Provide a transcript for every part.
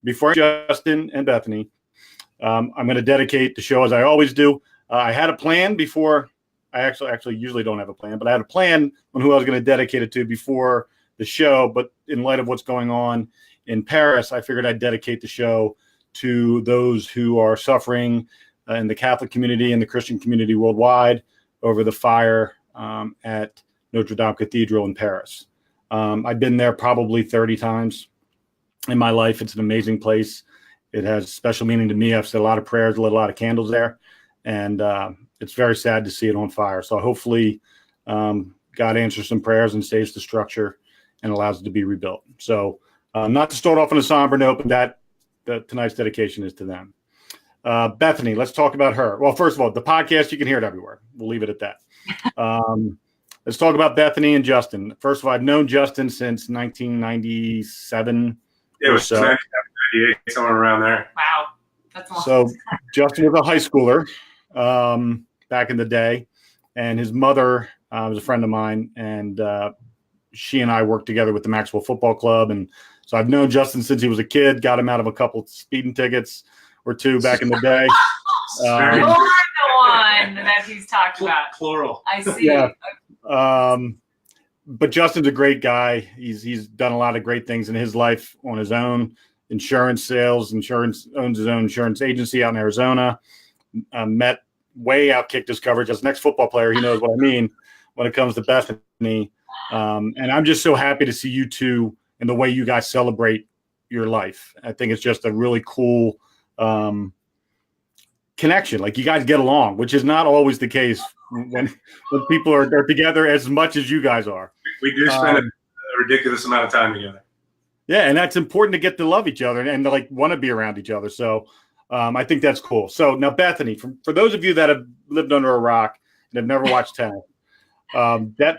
before Justin and Bethany, I'm going to dedicate the show as I always do. I had a plan before. I actually usually don't have a plan, but I had a plan on who I was going to dedicate it to before the show. But in light of what's going on in Paris, I figured I'd dedicate the show to those who are suffering in the Catholic community and the Christian community worldwide over the fire at Notre Dame Cathedral in Paris. I've been there probably 30 times in my life. It's an amazing place. It has special meaning to me. I've said a lot of prayers, lit a lot of candles there, and it's very sad to see it on fire. So hopefully God answers some prayers and saves the structure and allows it to be rebuilt. So not to start off on a somber note, but that tonight's dedication is to them. Bethany, let's talk about her. Well, first of all, the podcast, you can hear it everywhere. We'll leave it at that. Let's talk about Bethany and Justin. First of all, I've known Justin since 1997. It was 1998, somewhere around there. Wow. That's awesome. So Justin was a high schooler back in the day, and his mother was a friend of mine, and she and I worked together with the Maxwell Football Club. And so I've known Justin since he was a kid, got him out of a couple speeding tickets or two back in the day. You're the one that he's talked about. Plural. I see. Yeah. But Justin's a great guy. He's done a lot of great things in his life on his own. Insurance sales, owns his own insurance agency out in Arizona. Outkicked his coverage as an ex-football player. He knows what I mean when it comes to Bethany. And I'm just so happy to see you two and the way you guys celebrate your life. I think it's just a really cool connection. Like, you guys get along, which is not always the case when people are together as much as you guys are. We do spend a ridiculous amount of time together. Yeah, and that's important to get to love each other and to want to be around each other. So I think that's cool. So now, Bethany, for those of you that have lived under a rock and have never watched tennis,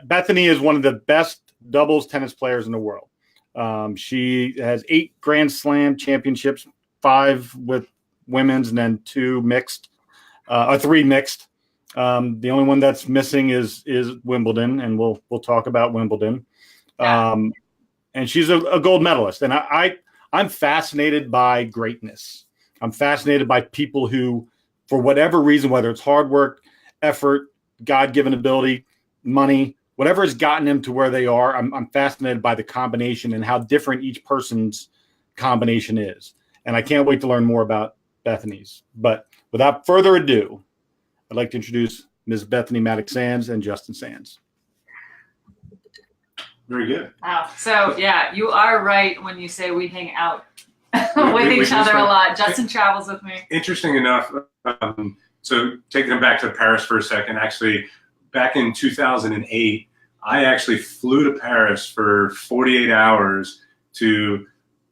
Bethany is one of the best doubles tennis players in the world. She has 8 Grand Slam championships, 5 with women's and then 3 mixed. The only one that's missing is Wimbledon, and we'll talk about Wimbledon. Yeah. And she's a gold medalist. And I'm fascinated by greatness. I'm fascinated by people who, for whatever reason, whether it's hard work, effort, God-given ability, money, whatever has gotten them to where they are, I'm fascinated by the combination and how different each person's combination is. And I can't wait to learn more about Bethany's. But without further ado, I'd like to introduce Ms. Bethanie Mattek-Sands and Justin Sands. Very good. Wow. So, yeah, you are right when you say we hang out with each other a lot. Justin travels with me. Interesting enough, so taking them back to Paris for a second, actually, back in 2008, I actually flew to Paris for 48 hours to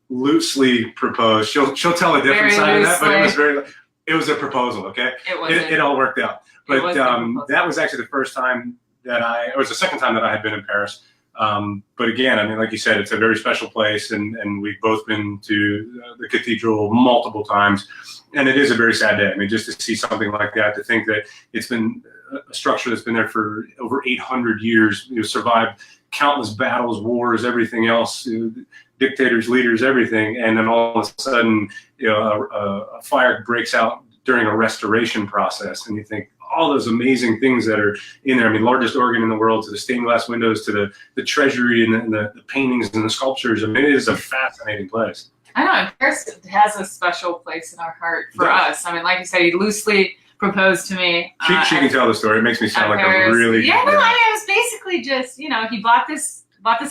loosely propose. She'll tell a different side of that, but it was a proposal, okay? It all worked out. But that was actually the first time it was the second time that I had been in Paris. But again, I mean, like you said, it's a very special place, and we've both been to the cathedral multiple times, and it is a very sad day. I mean, just to see something like that, to think that it's been a structure that's been there for over 800 years, survived countless battles, wars, everything else, dictators, leaders, everything, and then all of a sudden, a fire breaks out during a restoration process, and you think, all those amazing things that are in there. I mean, largest organ in the world, to the stained glass windows, to the treasury and the paintings and the sculptures. I mean, it is a fascinating place. I know, and Paris has a special place in our heart for us. I mean, like you said, he loosely proposed to me. She can tell the story. It makes me sound like Paris. a really... Yeah, no, I mean, it was basically just, he bought this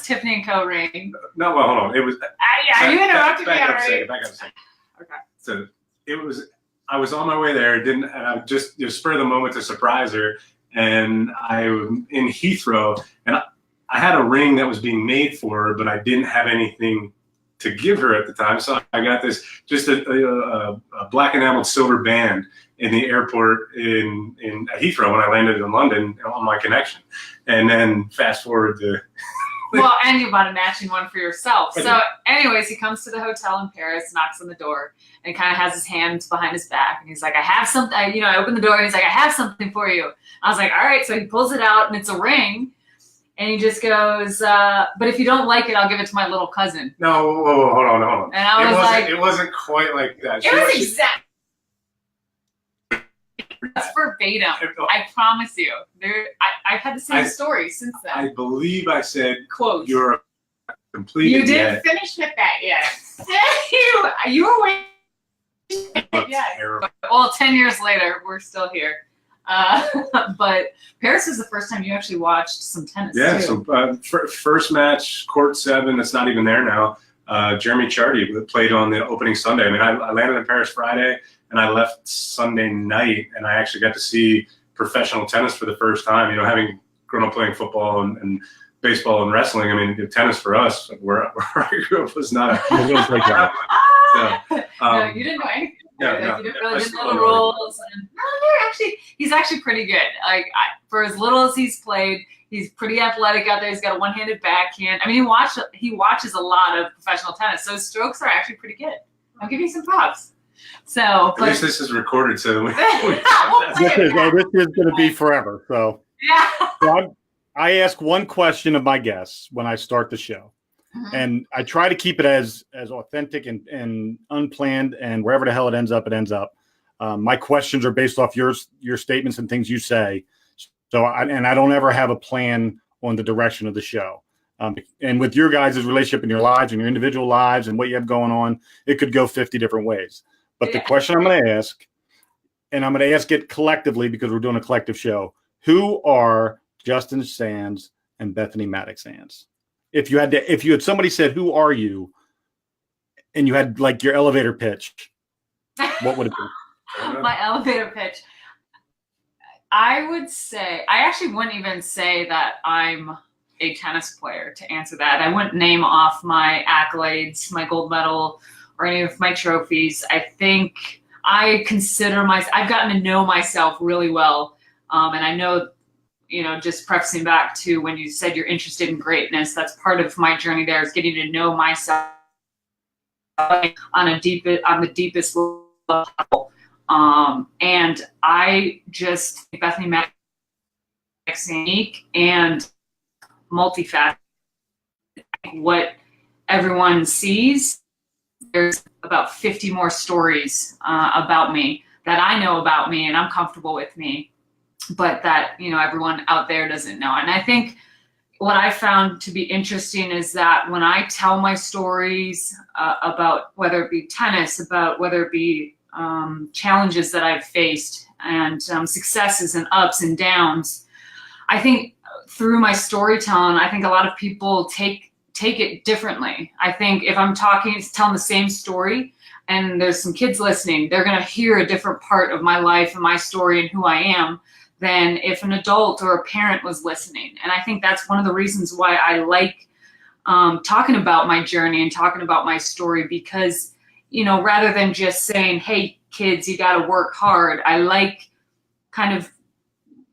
Tiffany & Co. ring. No, well, hold on. It was... you interrupted me already. Back up a second. Okay. So it was... I was on my way there, and I just spur of the moment to surprise her, and I was in Heathrow, and I had a ring that was being made for her, but I didn't have anything to give her at the time, so I got this just a black enameled silver band in the airport in Heathrow when I landed in London on my connection, and then fast forward to. Well, and you bought a matching one for yourself. So anyways, he comes to the hotel in Paris, knocks on the door, and kind of has his hands behind his back. And he's like, I have something. I open the door, and he's like, I have something for you. I was like, all right. So he pulls it out, and it's a ring. And he just goes, but if you don't like it, I'll give it to my little cousin. No, whoa, hold on. And I was like, it wasn't quite like that. It was exact. That's verbatim. I promise you. I've had the same story since then. I believe I said, quote, you're a complete You idiot. didn't finish with that yet. you were waiting. Yeah. Well, 10 years later, we're still here. But Paris was the first time you actually watched some tennis. Yeah, too. so first match, court 7, that's not even there now. Jeremy Chardy played on the opening Sunday. I mean, I landed in Paris Friday, and I left Sunday night, and I actually got to see professional tennis for the first time. You know, having grown up playing football and baseball and wrestling, I mean, tennis for us, where I grew up, was not a no, you didn't know anything. Yeah, like, no, you didn't really know the rules. And, no, he's actually pretty good. Like for as little as he's played, he's pretty athletic out there. He's got a one-handed backhand. I mean, he watches a lot of professional tennis, so his strokes are actually pretty good. I'll give you some props. So at least this is recorded, so this is going to be forever. So yeah. So I ask one question of my guests when I start the show. Mm-hmm. And I try to keep it as authentic and unplanned, and wherever the hell it ends up, it ends up. My questions are based off your statements and things you say. So I don't ever have a plan on the direction of the show. And with your guys' relationship in your lives and your individual lives and what you have going on, it could go 50 different ways. But the question I'm going to ask, and I'm going to ask it collectively because we're doing a collective show, who are Justin Sands and Bethanie Mattek-Sands? If you had somebody said, who are you? And you had like your elevator pitch, what would it be? My elevator pitch. I would say, I actually wouldn't even say that I'm a tennis player to answer that. I wouldn't name off my accolades, my gold medal, or any of my trophies. I think I consider I've gotten to know myself really well. And I know, you know, just prefacing back to when you said you're interested in greatness, that's part of my journey there, is getting to know myself on the deepest level. And I just, Bethanie Mattek-Sands, unique and multifaceted. What everyone sees, there's about 50 more stories about me that I know about me and I'm comfortable with me, but that, you know, everyone out there doesn't know. And I think what I found to be interesting is that when I tell my stories about whether it be tennis, about whether it be challenges that I've faced and successes and ups and downs, I think through my storytelling, I think a lot of people take it differently. I think if I'm telling the same story and there's some kids listening, they're going to hear a different part of my life and my story and who I am than if an adult or a parent was listening. And I think that's one of the reasons why I like talking about my journey and talking about my story, because, you know, rather than just saying, hey, kids, you got to work hard, I like kind of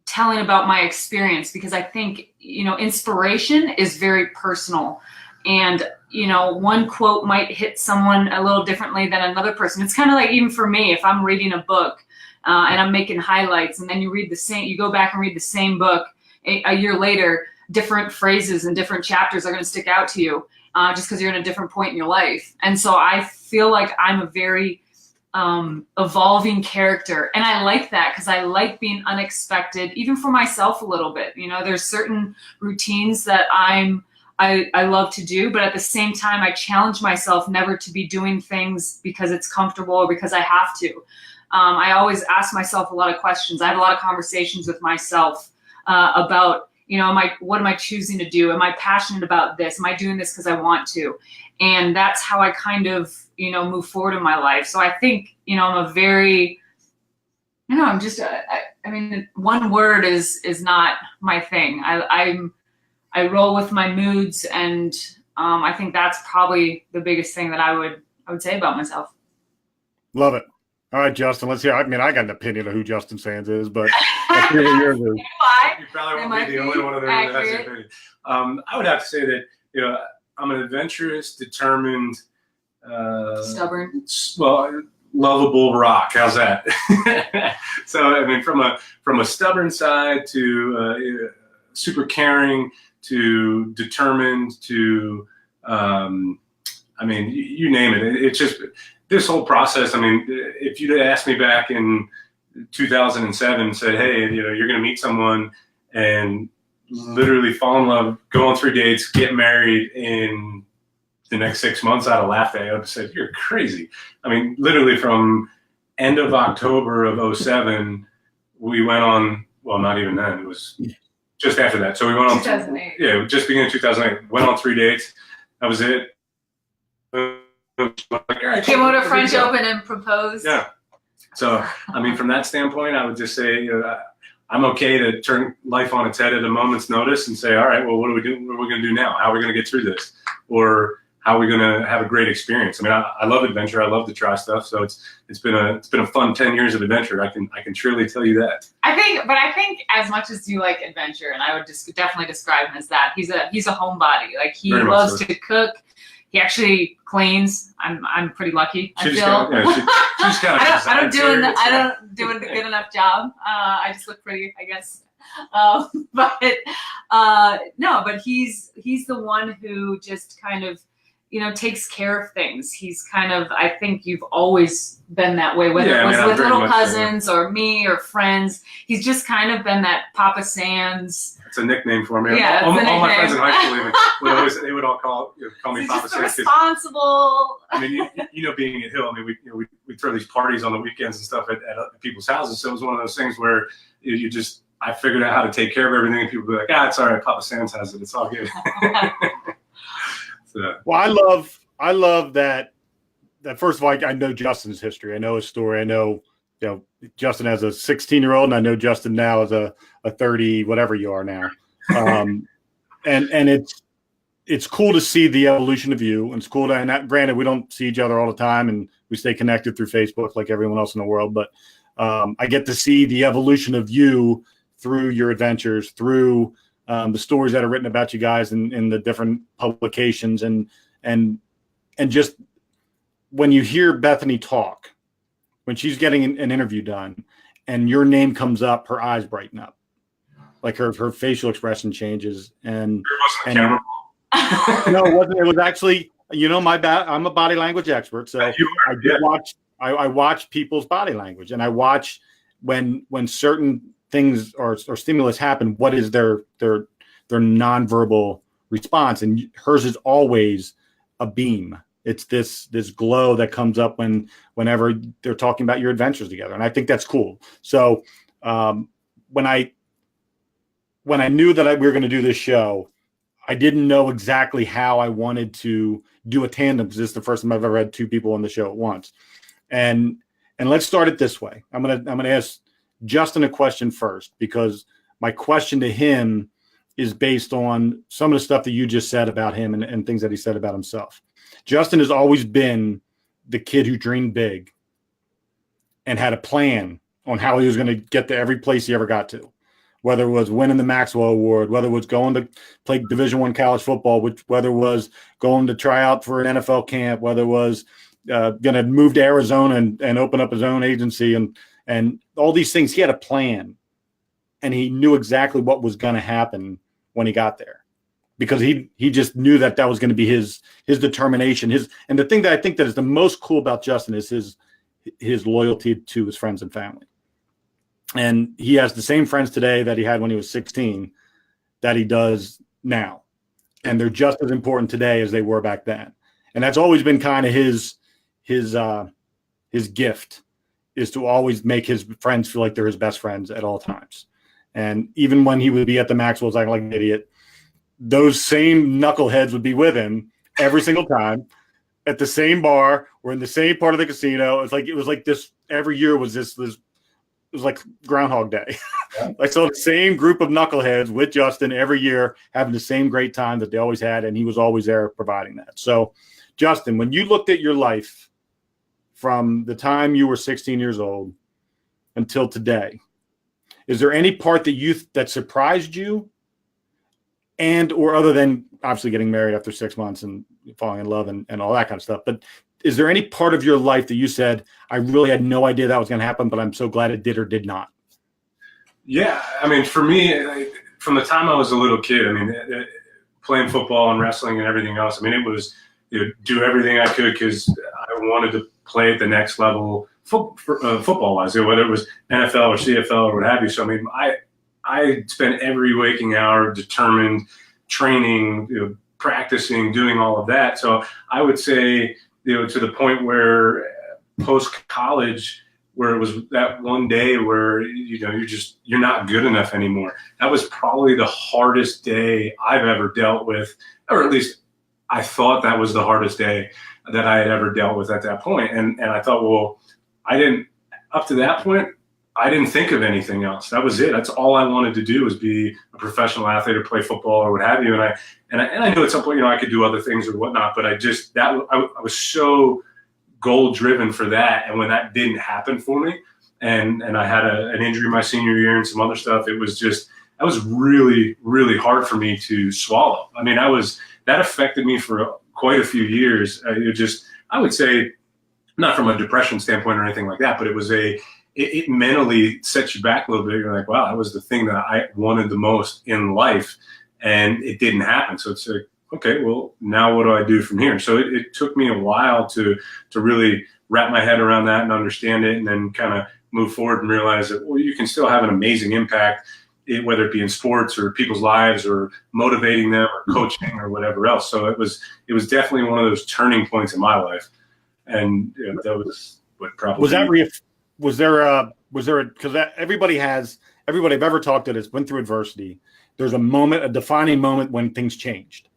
telling about my experience, because I think, you know, inspiration is very personal. And, you know, one quote might hit someone a little differently than another person. It's kind of like, even for me, if I'm reading a book and I'm making highlights, and then you go back and read the same book a year later, different phrases and different chapters are going to stick out to you just because you're in a different point in your life. And so I feel like I'm a very evolving character. And I like that because I like being unexpected, even for myself a little bit. You know, there's certain routines that I love to do, but at the same time, I challenge myself never to be doing things because it's comfortable or because I have to. I always ask myself a lot of questions. I have a lot of conversations with myself about, you know, what am I choosing to do? Am I passionate about this? Am I doing this because I want to? And that's how I kind of, you know, move forward in my life. So I think, you know, I'm a very, you know, I'm just, I mean, one word is not my thing. I roll with my moods, and I think that's probably the biggest thing that I would say about myself. Love it. All right, Justin, let's hear. I mean, I got an opinion of who Justin Sands is, but let's hear what yours is. You probably won't be the only one of them that has an opinion. I would have to say that, you know, I'm an adventurous, determined, stubborn, well, lovable rock. How's that? So, I mean, from a stubborn side to super caring to determined to, I mean, you name it. It's just this whole process. I mean, if you'd asked me back in 2007, said, hey, you know, you're going to meet someone and literally fall in love, go on 3 dates, get married in the next 6 months, I'd have laughed at you. I'd have said, you're crazy. I mean, literally from end of October of 07, we went on, well, not even then, it was just after that. So we went on 2008. Yeah, just beginning of 2008. Went on 3 dates. That was it. Like, Came out of French Open and proposed. Yeah. So, I mean, from that standpoint, I would just say, you know, I'm okay to turn life on its head at a moment's notice and say, all right, well, what are we doing? What are we going to do now? How are we going to get through this? Or how are we going to have a great experience? I mean, I love adventure. I love to try stuff. So it's been a fun 10 years of adventure. I can truly tell you that. I think as much as you like adventure, and I would just definitely describe him as that, he's a homebody. Like, he loves to cook. He actually cleans. I'm pretty lucky. I don't do a good enough job. I just look pretty, I guess. But he's the one who just kind of, you know, takes care of things. He's kind of, I think you've always been that way, whether it was with little cousins or me or friends. He's just kind of been that Papa Sands. It's a nickname for me. Yeah, all my friends in high school they would all call me he's Papa Sands. Responsible. I mean, you know, being at Hill, I mean, we throw these parties on the weekends and stuff at people's houses. So it was one of those things where I figured out how to take care of everything, and people would be like, it's all right, Papa Sands has it. It's all good. Well, I love that first of all, I know Justin's history. I know his story. I know, you know, Justin as a 16-year-old, and I know Justin now as a 30, whatever you are now. And it's cool to see the evolution of you. And it's cool granted, we don't see each other all the time, and we stay connected through Facebook like everyone else in the world. But I get to see the evolution of you through your adventures, through the stories that are written about you guys in the different publications, and just when you hear Bethanie talk, when she's getting an interview done and your name comes up, her eyes brighten up, like her facial expression changes. And camera. No, it wasn't. It was actually, you know, I'm a body language expert, so I watch people's body language, and I watch when certain things or stimulus happen, what is their nonverbal response, and hers is always a beam. It's this glow that comes up whenever they're talking about your adventures together, and I think that's cool. So when I knew that we were going to do this show, I didn't know exactly how I wanted to do a tandem, because this is the first time I've ever had two people on the show at once. And let's start it this way. I'm gonna ask Justin a question first, because my question to him is based on some of the stuff that you just said about him and things that he said about himself. Justin has always been the kid who dreamed big and had a plan on how he was going to get to every place he ever got to, whether it was winning the Maxwell Award, whether it was going to play Division I college football, whether it was going to try out for an NFL camp, whether it was going to move to Arizona and open up his own agency and all these things. He had a plan, and he knew exactly what was going to happen when he got there, because he just knew that was going to be his determination. And the thing that I think that is the most cool about Justin is his loyalty to his friends and family. And he has the same friends today that he had when he was 16 that he does now. And they're just as important today as they were back then. And that's always been kind of his gift, is to always make his friends feel like they're his best friends at all times. And even when he would be at the Maxwell's acting like an idiot, those same knuckleheads would be with him every single time at the same bar or in the same part of the casino. It was like this every year was this it was like Groundhog Day. Yeah. I saw the same group of knuckleheads with Justin every year, having the same great time that they always had, and he was always there providing that. So, Justin, when you looked at your life from the time you were 16 years old until today, is there any part that surprised you, and or other than obviously getting married after 6 months and falling in love and all that kind of stuff, but is there any part of your life that you said, I really had no idea that was going to happen, but I'm so glad it did or did not? Yeah, I mean, for me, from the time I was a little kid, I mean, playing football and wrestling and everything else, I mean, it was, do everything I could because I wanted to play at the next level football-wise, whether it was NFL or CFL or what have you. So, I mean, I spent every waking hour determined, training, practicing, doing all of that. So I would say, to the point where post-college, where it was that one day where, you're not good enough anymore. That was probably the hardest day I've ever dealt with, or at least I thought that was the hardest day that I had ever dealt with at that point. And I thought, well, up to that point, I didn't think of anything else. That was it. That's all I wanted to do, was be a professional athlete or play football or what have you. And I knew at some point, I could do other things or whatnot, but I was so goal driven for that. And when that didn't happen for me, and I had an injury my senior year and some other stuff, that was really, really hard for me to swallow. I mean, that affected me for quite a few years. I would say, not from a depression standpoint or anything like that, but it mentally sets you back a little bit. You're like, wow, that was the thing that I wanted the most in life, and it didn't happen. So it's like, okay, well, now what do I do from here? So it took me a while to really wrap my head around that and understand it, and then kind of move forward and realize that, well, you can still have an amazing impact, whether it be in sports or people's lives or motivating them or coaching or whatever else. So it was definitely one of those turning points in my life. And that was what probably was there because everybody I've ever talked to that's went through adversity, there's a defining moment when things changed.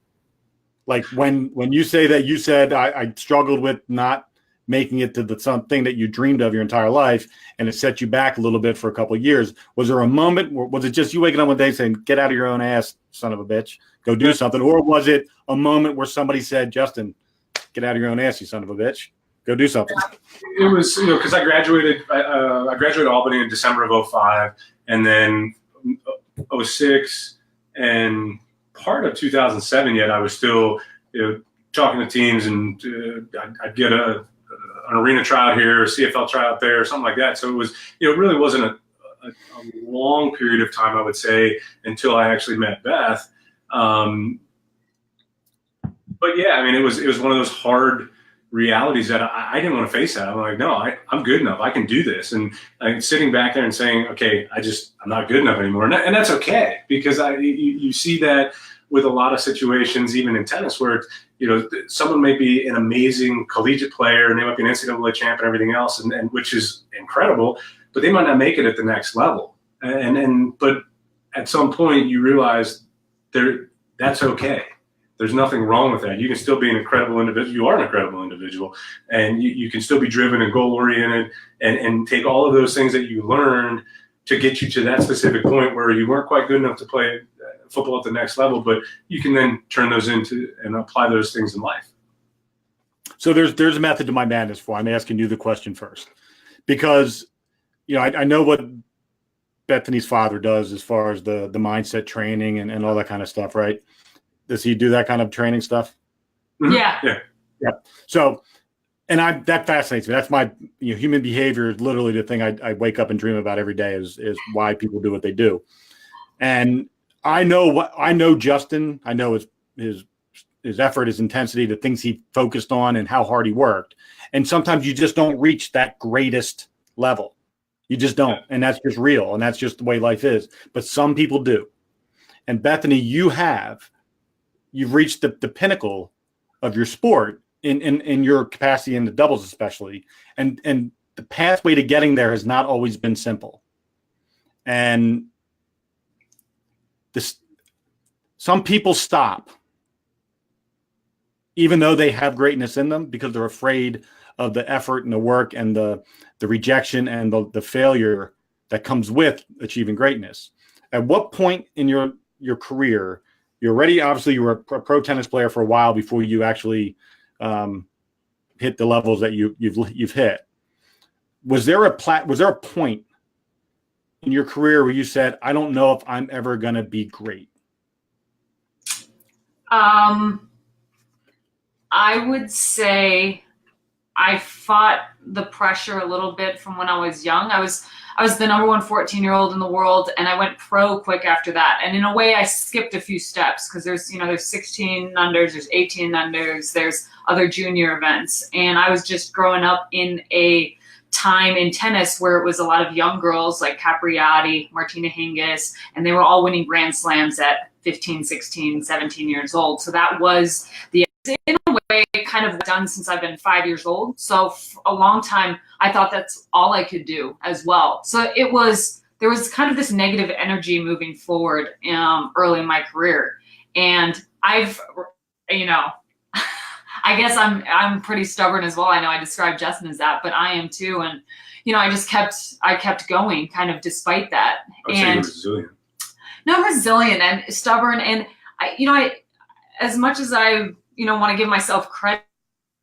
Like when you say that you said I struggled with not making it to the something that you dreamed of your entire life, and it set you back a little bit for a couple of years. Was there a moment, was it just you waking up one day saying, get out of your own ass, son of a bitch, go do something? Or was it a moment where somebody said, Justin, get out of your own ass, you son of a bitch, go do something? It was, because I graduated Albany in December of 2005, and then 2006 and part of 2007 yet, I was still talking to teams, and I'd get an arena tryout here, a CFL tryout there, or something like that. So it was, it really wasn't a long period of time, I would say, until I actually met Beth. But yeah, I mean, it was one of those hard realities that I didn't want to face that. I'm like, no, I'm good enough. I can do this. And sitting back there and saying, okay, I'm not good enough anymore. And that's okay, because you see that with a lot of situations, even in tennis, where someone may be an amazing collegiate player and they might be an NCAA champ and everything else, and which is incredible, but they might not make it at the next level. But at some point you realize that's okay. There's nothing wrong with that. You can still be an incredible individual. You are an incredible individual, and you can still be driven and goal-oriented, and take all of those things that you learned to get you to that specific point where you weren't quite good enough to play football at the next level, but you can then turn those into and apply those things in life. So there's a method to my madness. For I'm asking you the question first, because I know what Bethanie's father does as far as the mindset training and all that kind of stuff, right? Does he do that kind of training stuff? Yeah. So, and that fascinates me. That's my human behavior is literally the thing I wake up and dream about every day is why people do what they do. And I know Justin. I know his effort, his intensity, the things he focused on, and how hard he worked. And sometimes you just don't reach that greatest level. You just don't, and that's just real, and that's just the way life is. But some people do. And Bethanie, you've reached the pinnacle of your sport in your capacity in the doubles, especially, and the pathway to getting there has not always been simple. And some people stop, even though they have greatness in them, because they're afraid of the effort and the work and the rejection and the failure that comes with achieving greatness. At what point in your career, obviously you were a pro tennis player for a while before you actually hit the levels that you've hit. Was there a point in your career where you said, I don't know if I'm ever going to be great? I would say I fought the pressure a little bit from when I was young. I was the number one 14-year-old in the world, and I went pro quick after that. And in a way, I skipped a few steps because there's 16 unders, there's 18 unders, there's other junior events. And I was just growing up in a time in tennis where it was a lot of young girls like Capriati, Martina Hingis, and they were all winning Grand Slams at 15, 16, 17 years old. So that was the, in a way, kind of done since I've been 5 years old. So for a long time, I thought that's all I could do as well. So there was kind of this negative energy moving forward early in my career. And I've, I guess I'm pretty stubborn as well. I know I described Justin as that, but I am too. And, I kept going kind of despite that. I would say you're resilient. No, resilient and stubborn. And I as much as I, want to give myself credit,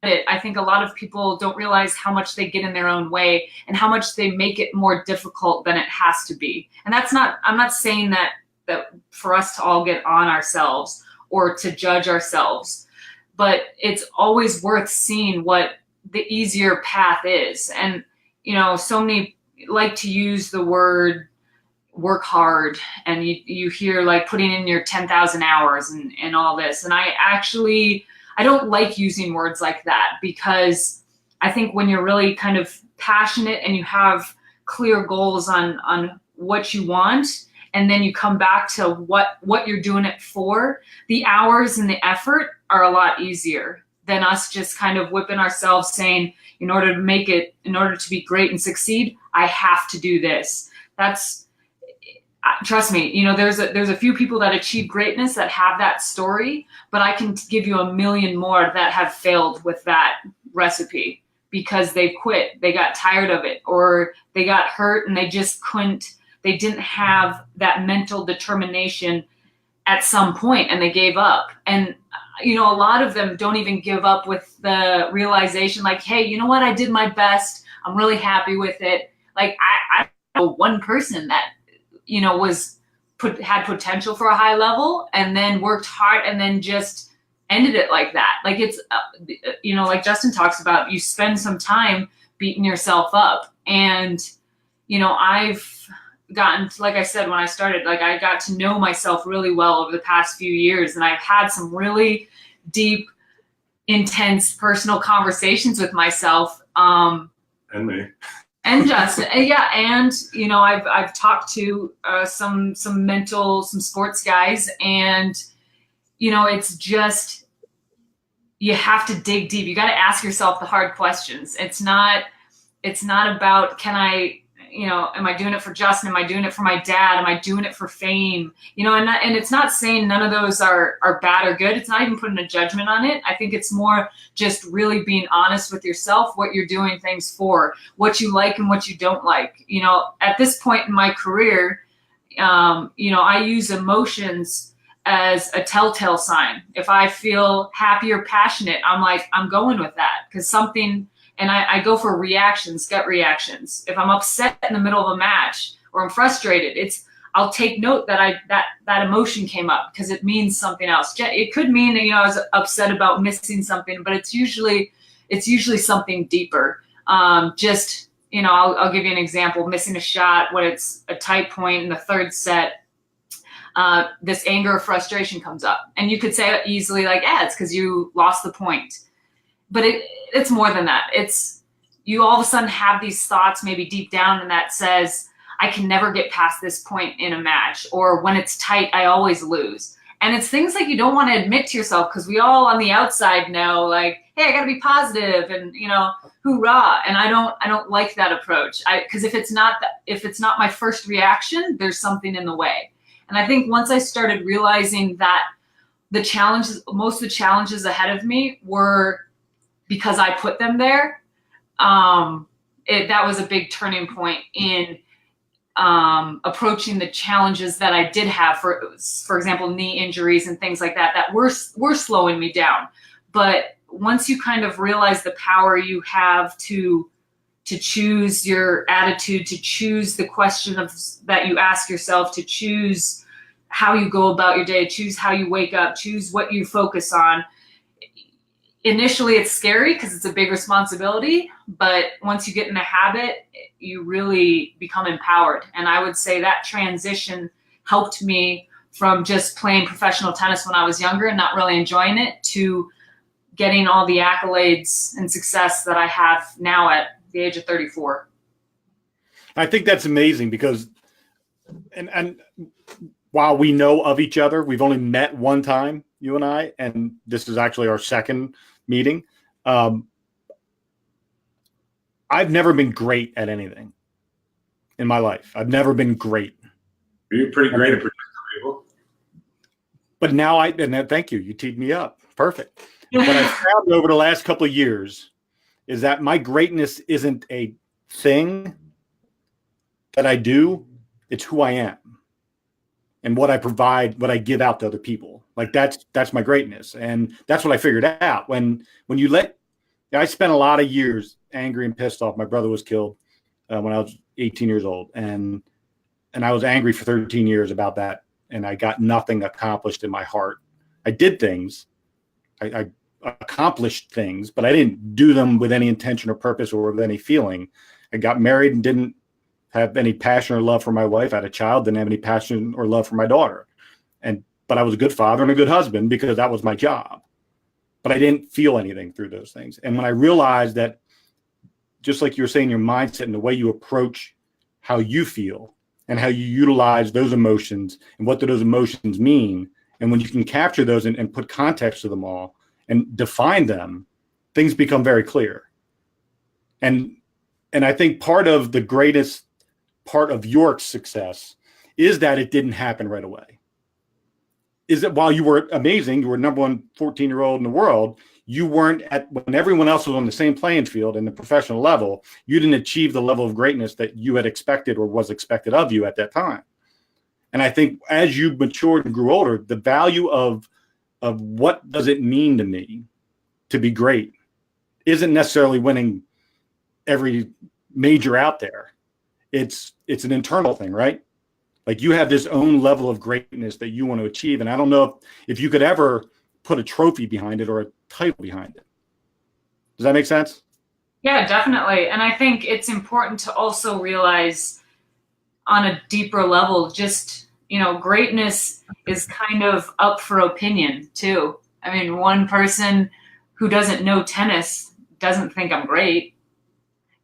I think a lot of people don't realize how much they get in their own way and how much they make it more difficult than it has to be. And I'm not saying that for us to all get on ourselves or to judge ourselves, but it's always worth seeing what the easier path is. And, so many like to use the word work hard, and you hear like putting in your 10,000 hours and all this. And I don't like using words like that, because I think when you're really kind of passionate and you have clear goals on what you want, and then you come back to what you're doing it for, the hours and the effort are a lot easier than us just kind of whipping ourselves saying, in order to be great and succeed, I have to do this. Trust me, there's a few people that achieve greatness that have that story, but I can give you a million more that have failed with that recipe because they quit, they got tired of it, or they got hurt and they just they didn't have that mental determination at some point and they gave up. And, a lot of them don't even give up with the realization like, hey, you know what? I did my best. I'm really happy with it. Like I know one person that, had potential for a high level and then worked hard and then just ended it like that. Like it's, like Justin talks about, you spend some time beating yourself up. And, I've gotten, like I said, when I started, like I got to know myself really well over the past few years. And I've had some really deep, intense personal conversations with myself. And me. And Justin, yeah, and I've talked to some sports guys, and it's just, you have to dig deep. You got to ask yourself the hard questions. It's not about, am I doing it for Justin? Am I doing it for my dad? Am I doing it for fame? And it's not saying none of those are bad or good. It's not even putting a judgment on it. I think it's more just really being honest with yourself, what you're doing things for, what you like and what you don't like. At this point in my career, I use emotions as a telltale sign. If I feel happy or passionate, I'm going with that because something. And I go for reactions, gut reactions. If I'm upset in the middle of a match or I'm frustrated, I'll take note that that emotion came up because it means something else. It could mean that I was upset about missing something, but it's usually something deeper. I'll give you an example. Missing a shot when it's a tight point in the third set. This anger or frustration comes up, and you could say easily like, it's because you lost the point. But it's more than that. It's you all of a sudden have these thoughts maybe deep down and that says, I can never get past this point in a match, or when it's tight, I always lose. And it's things like you don't want to admit to yourself because we all on the outside know like, hey, I got to be positive and, hoorah. And I don't like that approach. Because if it's not my first reaction, there's something in the way. And I think once I started realizing that most of the challenges ahead of me were because I put them there, that was a big turning point in approaching the challenges that I did have, for example, knee injuries and things like that were slowing me down. But once you kind of realize the power you have to choose your attitude, to choose the question that you ask yourself, to choose how you go about your day, choose how you wake up, choose what you focus on, initially it's scary because it's a big responsibility, but once you get in the habit, you really become empowered. And I would say that transition helped me from just playing professional tennis when I was younger and not really enjoying it to getting all the accolades and success that I have now at the age of 34. I think that's amazing because, and while we know of each other, we've only met one time, you and I, and this is actually our second meeting. I've never been great at anything in my life. I've never been great. You're pretty great at producing people. But now thank you. You teed me up. Perfect. What I found over the last couple of years is that my greatness isn't a thing that I do. It's who I am and what I provide, what I give out to other people. Like that's my greatness. And that's what I figured out when I spent a lot of years angry and pissed off. My brother was killed when I was 18 years old. And I was angry for 13 years about that. And I got nothing accomplished in my heart. I did things. I accomplished things, but I didn't do them with any intention or purpose or with any feeling. I got married and didn't have any passion or love for my wife. I had a child, didn't have any passion or love for my daughter. But I was a good father and a good husband because that was my job. But I didn't feel anything through those things. And when I realized that, just like you were saying, your mindset and the way you approach how you feel and how you utilize those emotions and what do those emotions mean, and when you can capture those and put context to them all and define them, things become very clear. And I think part of the greatest part of your success is that it didn't happen right away. Is that while you were amazing, you were number one 14-year-old in the world, you weren't when everyone else was on the same playing field in the professional level, you didn't achieve the level of greatness that you had expected or was expected of you at that time. And I think as you matured and grew older, the value of what does it mean to me to be great isn't necessarily winning every major out there. It's an internal thing, right? Like you have this own level of greatness that you want to achieve. And I don't know if you could ever put a trophy behind it or a title behind it. Does that make sense? Yeah, definitely. And I think it's important to also realize on a deeper level, just, greatness is kind of up for opinion too. I mean, one person who doesn't know tennis doesn't think I'm great.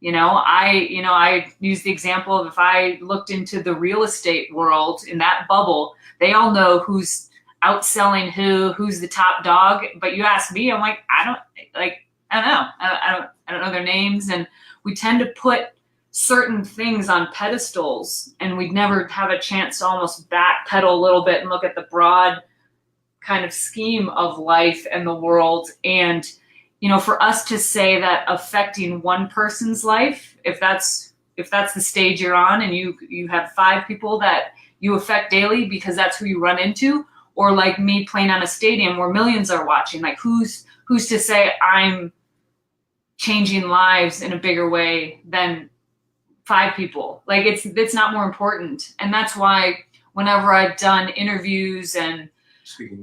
I use the example of if I looked into the real estate world in that bubble, they all know who's outselling who's the top dog. But you ask me, I'm like, I don't know. I don't know their names. And we tend to put certain things on pedestals and we'd never have a chance to almost backpedal a little bit and look at the broad kind of scheme of life and the world. And for us to say that affecting one person's life, if that's the stage you're on and you have 5 people that you affect daily because that's who you run into, or like me playing on a stadium where millions are watching, like who's to say I'm changing lives in a bigger way than 5 people? Like it's not more important. And that's why whenever I've done interviews and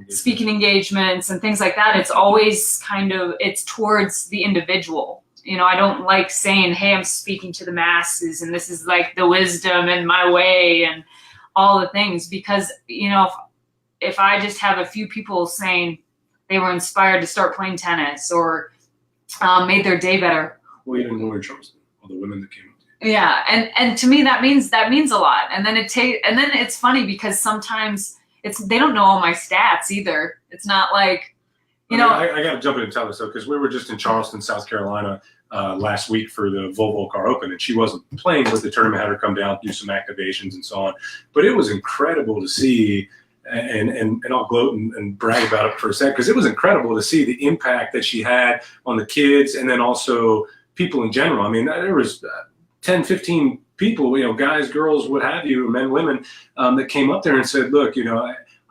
speaking engagements and things like that, it's always it's towards the individual. I don't like saying, hey, I'm speaking to the masses and this is like the wisdom and my way and all the things, because, if I just have a few people saying they were inspired to start playing tennis or made their day better. Well, you didn't know Charleston, all the women that came up to you. Yeah. And to me, that means a lot. And then it's funny because sometimes they don't know all my stats either. It's not like, I got to jump in and tell this though, because we were just in Charleston, South Carolina last week for the Volvo Car Open, and she wasn't playing, but the tournament had her come down, do some activations and so on. But it was incredible to see, and I'll gloat and brag about it for a sec, because it was incredible to see the impact that she had on the kids and then also people in general. I mean, there was 10, 15 people, guys, girls, what have you, men, women, that came up there and said, look,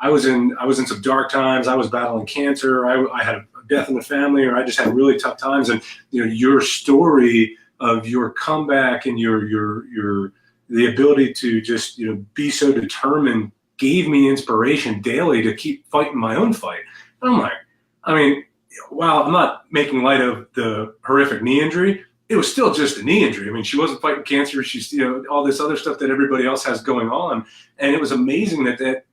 I was in some dark times. I was battling cancer. I had a death in the family, or I just had really tough times. And, your story of your comeback and the ability to just, be so determined gave me inspiration daily to keep fighting my own fight. And I'm like, while I'm not making light of the horrific knee injury, it was still just a knee injury. I mean, she wasn't fighting cancer. She's, all this other stuff that everybody else has going on. And it was amazing that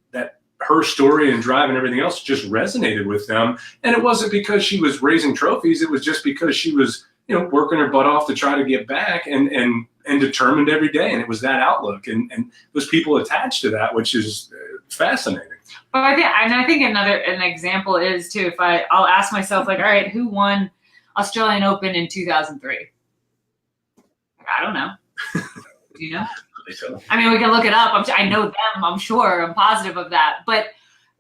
her story and drive and everything else just resonated with them. And it wasn't because she was raising trophies. It was just because she was, working her butt off to try to get back and determined every day. And it was that outlook. And those people attached to that, which is fascinating. But I think an example is too, I'll ask myself, like, all right, who won Australian Open in 2003? I don't know. Do you know? I mean, we can look it up. I know them. I'm sure. I'm positive of that. But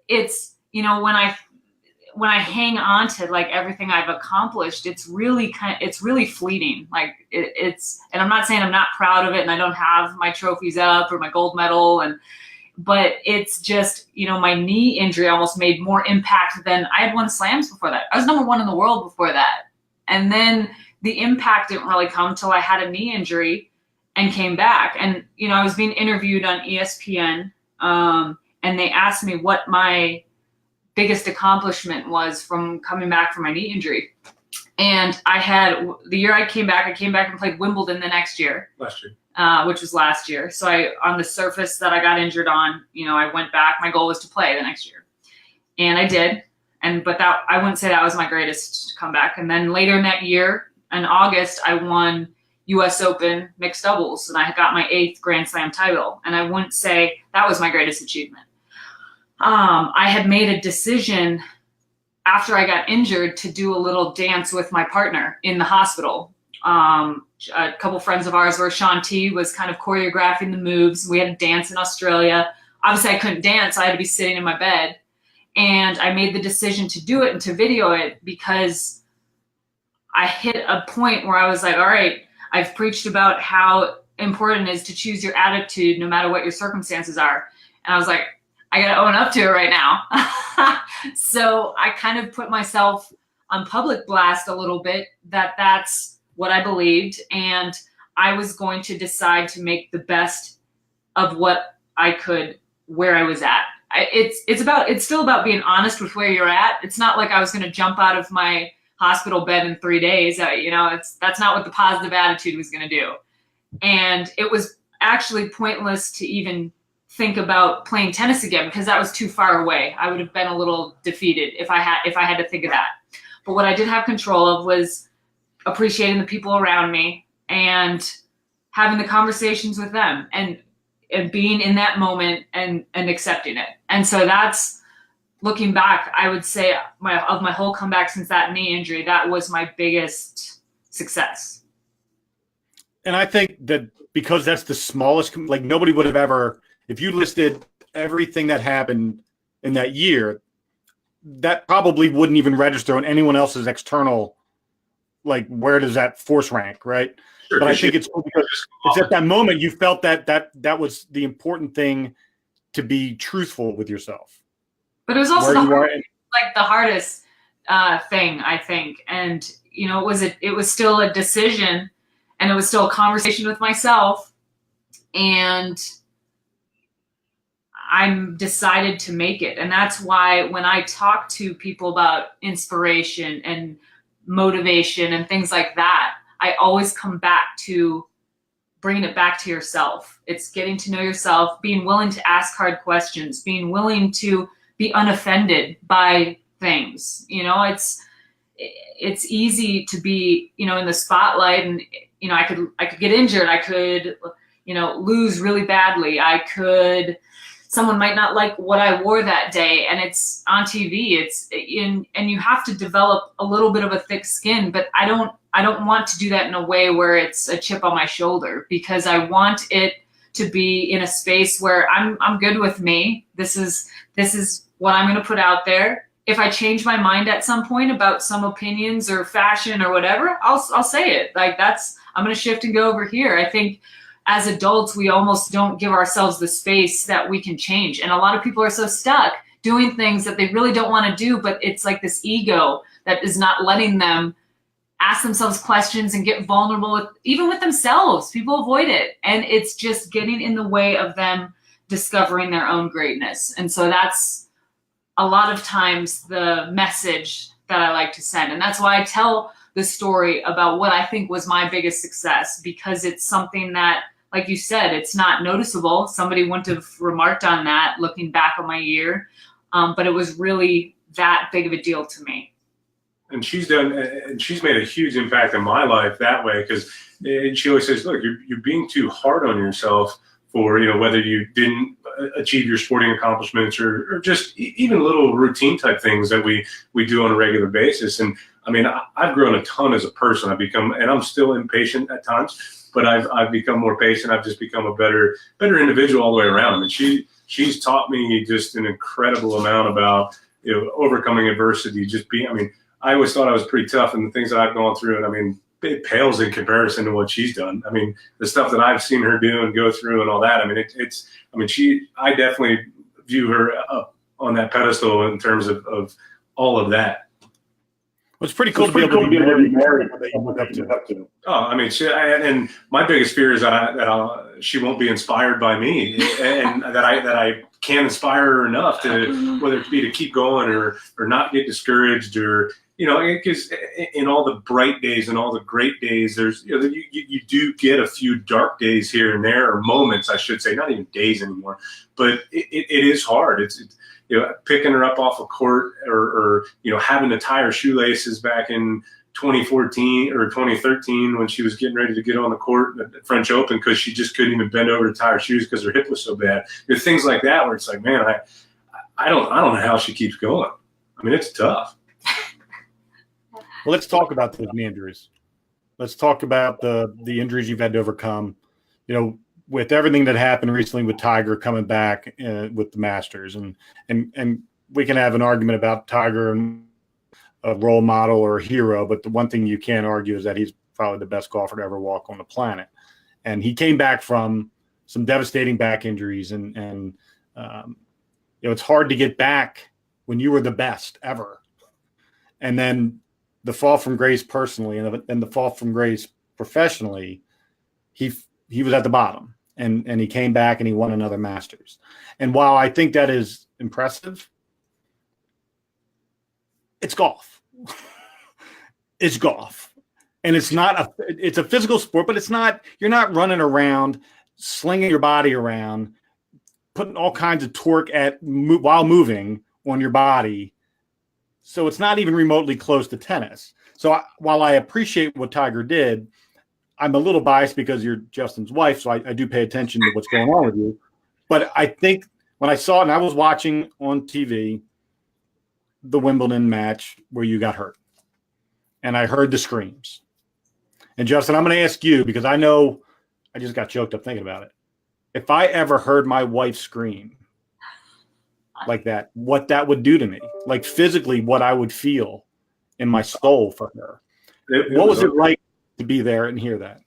it's, when I hang on to like everything I've accomplished, it's really fleeting. Like and I'm not saying I'm not proud of it, and I don't have my trophies up or my gold medal, but it's just, my knee injury almost made more impact than I had won slams before that. I was number 1 in the world before that. And then the impact didn't really come till I had a knee injury and came back. And, I was being interviewed on ESPN, and they asked me what my biggest accomplishment was from coming back from my knee injury. And the year I came back and played Wimbledon the next year. Last year. Which was last year. So on the surface that I got injured on, I went back. My goal was to play the next year. And I did. But I wouldn't say that was my greatest comeback. And then later in that year, in August, I won US Open mixed doubles, and I got my 8th Grand Slam title. And I wouldn't say that was my greatest achievement. I had made a decision after I got injured to do a little dance with my partner in the hospital. A couple friends of ours where Sean T was kind of choreographing the moves. We had a dance in Australia. Obviously I couldn't dance. I had to be sitting in my bed, and I made the decision to do it and to video it because I hit a point where I was like, all right, I've preached about how important it is to choose your attitude no matter what your circumstances are. And I was like, I got to own up to it right now. So I kind of put myself on public blast a little bit that's what I believed. And I was going to decide to make the best of what I could where I was at. It's still about being honest with where you're at. It's not like I was going to jump out of my hospital bed in 3 days. That's not what the positive attitude was going to do. And it was actually pointless to even think about playing tennis again because that was too far away. I would have been a little defeated if I had to think of that. But what I did have control of was appreciating the people around me and having the conversations with them and being in that moment and accepting it. And so that's, looking back, I would say of my whole comeback since that knee injury, that was my biggest success. And I think that because that's the smallest, like nobody would have ever, if you listed everything that happened in that year, that probably wouldn't even register on anyone else's external, like where does that force rank, right? Sure, but I think it's because it's at that moment you felt that was the important thing, to be truthful with yourself. But it was also the hardest thing, I think. And, it was still a decision, and it was still a conversation with myself. And I decided to make it. And that's why when I talk to people about inspiration and motivation and things like that, I always come back to bringing it back to yourself. It's getting to know yourself, being willing to ask hard questions, being willing to be unoffended by things. It's easy to be, in the spotlight, and, I could get injured. I could, lose really badly. Someone might not like what I wore that day, and it's on TV. And you have to develop a little bit of a thick skin, but I don't want to do that in a way where it's a chip on my shoulder, because I want it to be in a space where I'm good with me. This is what I'm going to put out there. If I change my mind at some point about some opinions or fashion or whatever, I'll say it. Like I'm going to shift and go over here. I think as adults, we almost don't give ourselves the space that we can change. And a lot of people are so stuck doing things that they really don't want to do, but it's like this ego that is not letting them ask themselves questions and get vulnerable even with themselves. People avoid it. And it's just getting in the way of them discovering their own greatness. And so that's a lot of times the message that I like to send. And that's why I tell the story about what I think was my biggest success, because it's something that, like you said, it's not noticeable. Somebody wouldn't have remarked on that looking back on my year. But it was really that big of a deal to me. And she's made a huge impact in my life that way, because she always says, look, you're being too hard on yourself for, whether you didn't achieve your sporting accomplishments or just even little routine type things that we do on a regular basis. And I mean, I've grown a ton as a person. And I'm still impatient at times, but I've become more patient. I've just become a better individual all the way around. I mean, she's taught me just an incredible amount about, overcoming adversity, I always thought I was pretty tough, and the things that I've gone through, and I mean, it pales in comparison to what she's done. I mean, the stuff that I've seen her do and go through and all that. I mean, I definitely view her up on that pedestal in terms of all of that. Well, it's pretty cool to be able to be married. Oh, I mean, and my biggest fear is that she won't be inspired by me, and that I can't inspire her enough to, whether it be to keep going or not get discouraged, or because in all the bright days and all the great days, there's you do get a few dark days here and there, or moments, I should say, not even days anymore, but it is hard. It's picking her up off a court, or having to tie her shoelaces back in 2014 or 2013 when she was getting ready to get on the court at the French Open, because she just couldn't even bend over to tie her shoes because her hip was so bad. There's things like that where it's like, man, I don't know how she keeps going. I mean, it's tough. Well, let's talk about the injuries. Let's talk about the injuries you've had to overcome. With everything that happened recently with Tiger coming back with the Masters, and we can have an argument about Tiger and a role model or a hero, but the one thing you can't argue is that he's probably the best golfer to ever walk on the planet. And he came back from some devastating back injuries, and it's hard to get back when you were the best ever. And then the fall from grace personally, and the fall from grace professionally, he was at the bottom, and he came back and he won another Masters. And while I think that is impressive, it's golf. It's golf. And it's a physical sport, but you're not running around, slinging your body around, putting all kinds of torque while moving on your body. So it's not even remotely close to tennis. So while I appreciate what Tiger did, I'm a little biased because you're Justin's wife, so I do pay attention to what's going on with you. But I think when I saw it, and I was watching on TV the Wimbledon match where you got hurt, and I heard the screams. And Justin, I'm going to ask you, because I know I just got choked up thinking about it. If I ever heard my wife scream like that, what that would do to me, like physically, what I would feel in my soul for her. What was it like to be there and hear that?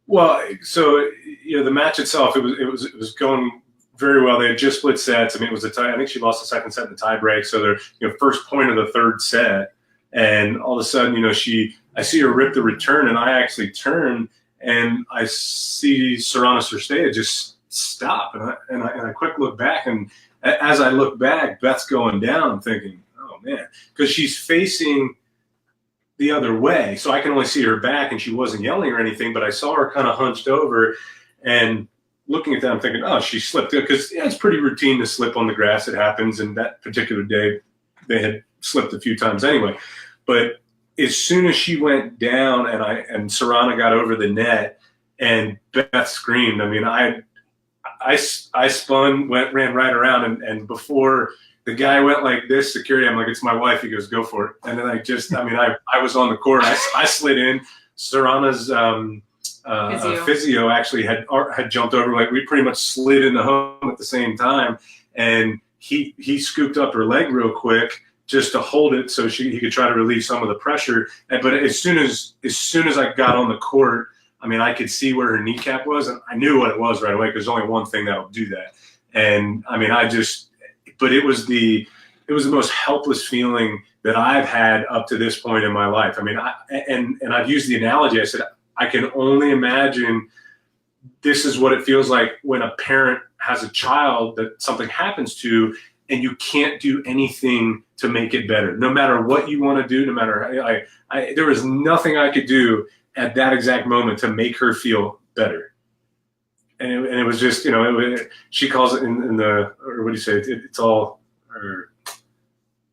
Well, so the match itself, it was going very well. They had just split sets. I mean, it was a tie. I think she lost the second set in the tie break. So they're first point of the third set, and all of a sudden, I see her rip the return, and I actually turn and I see Sorana Cirstea just stop, and I quick look back, and as I look back, Beth's going down. I'm thinking, oh man, because she's facing the other way, so I can only see her back, and she wasn't yelling or anything, but I saw her kind of hunched over and looking at that. I'm thinking, oh, she slipped, because it's pretty routine to slip on the grass. It happens, and that particular day they had slipped a few times anyway. But as soon as she went down and Sorana got over the net and Beth screamed, I mean, I spun, ran right around, and before the guy went like this, security, I'm like, it's my wife. He goes, go for it. And then I was on the court. I slid in. Sorana's physio actually had jumped over. Like, we pretty much slid in the home at the same time. And he scooped up her leg real quick just to hold it so he could try to relieve some of the pressure. But as soon as I got on the court, I mean, I could see where her kneecap was, and I knew what it was right away, because there's only one thing that'll do that. And I mean, but it was the most helpless feeling that I've had up to this point in my life. I mean, and I've used the analogy. I said, I can only imagine this is what it feels like when a parent has a child that something happens to, and you can't do anything to make it better. No matter what you want to do, no matter there was nothing I could do at that exact moment to make her feel better. And it was just, you know, she calls it in the, or what do you say? It's all, or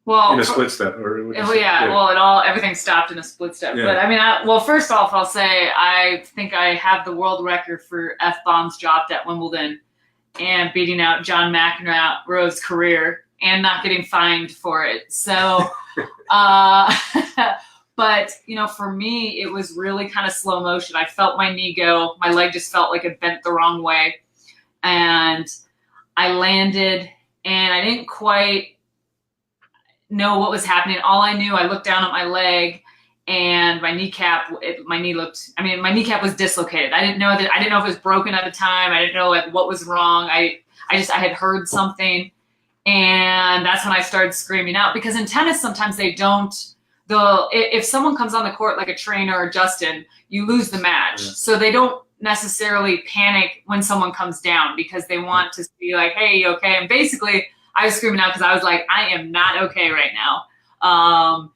well, in a split step, or what do you well, say? yeah, well, everything stopped in a split step. Yeah. But I mean, well, first off, I'll say I think I have the world record for F-bombs dropped at Wimbledon, and beating out John McEnroe's career and not getting fined for it. So, but, you know, for me, it was really kind of slow motion. I felt my knee go. My leg just felt like it bent the wrong way. And I landed, and I didn't quite know what was happening. All I knew, I looked down at my leg, and my kneecap was dislocated. I didn't know if it was broken at the time. I didn't know what was wrong. I had heard something, and that's when I started screaming out, because in tennis, sometimes they don't, if someone comes on the court, like a trainer or Justin, you lose the match. Yeah. So they don't necessarily panic when someone comes down, because they want to be like, hey, you okay? And basically I was screaming out because I was like, I am not okay right now.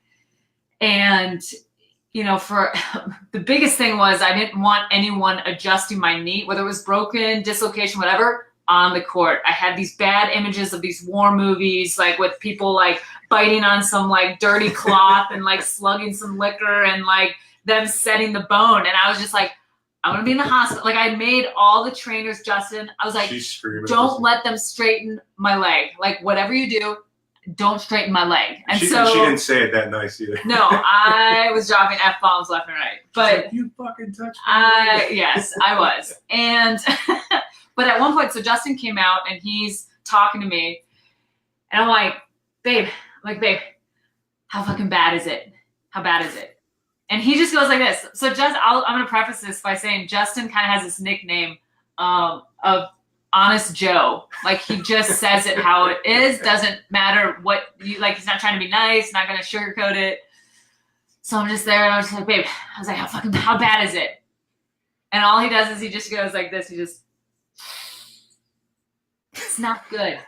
And, you know, for the biggest thing was I didn't want anyone adjusting my knee, whether it was broken, dislocation, whatever, on the court. I had these bad images of these war movies, like with people like biting on some like dirty cloth and like slugging some liquor and like them setting the bone. And I was just like, I'm going to be in the hospital. Like, I made all the trainers, Justin, I was like, don't let them straighten my leg. Like, whatever you do, don't straighten my leg. And she so didn't say it that nice either. No, I was dropping F-bombs left and right. But like, you fucking touched me. Yes, I was. And but at one point, so Justin came out and he's talking to me, and I'm like, babe, how fucking bad is it? How bad is it? And he just goes like this. So I'm going to preface this by saying Justin kind of has this nickname of Honest Joe. Like, he just says it how it is. Doesn't matter what you like. He's not trying to be nice. Not going to sugarcoat it. So I'm just there, and I was just like, babe, I was like, how bad is it? And all he does is he just goes like this. He just, it's not good.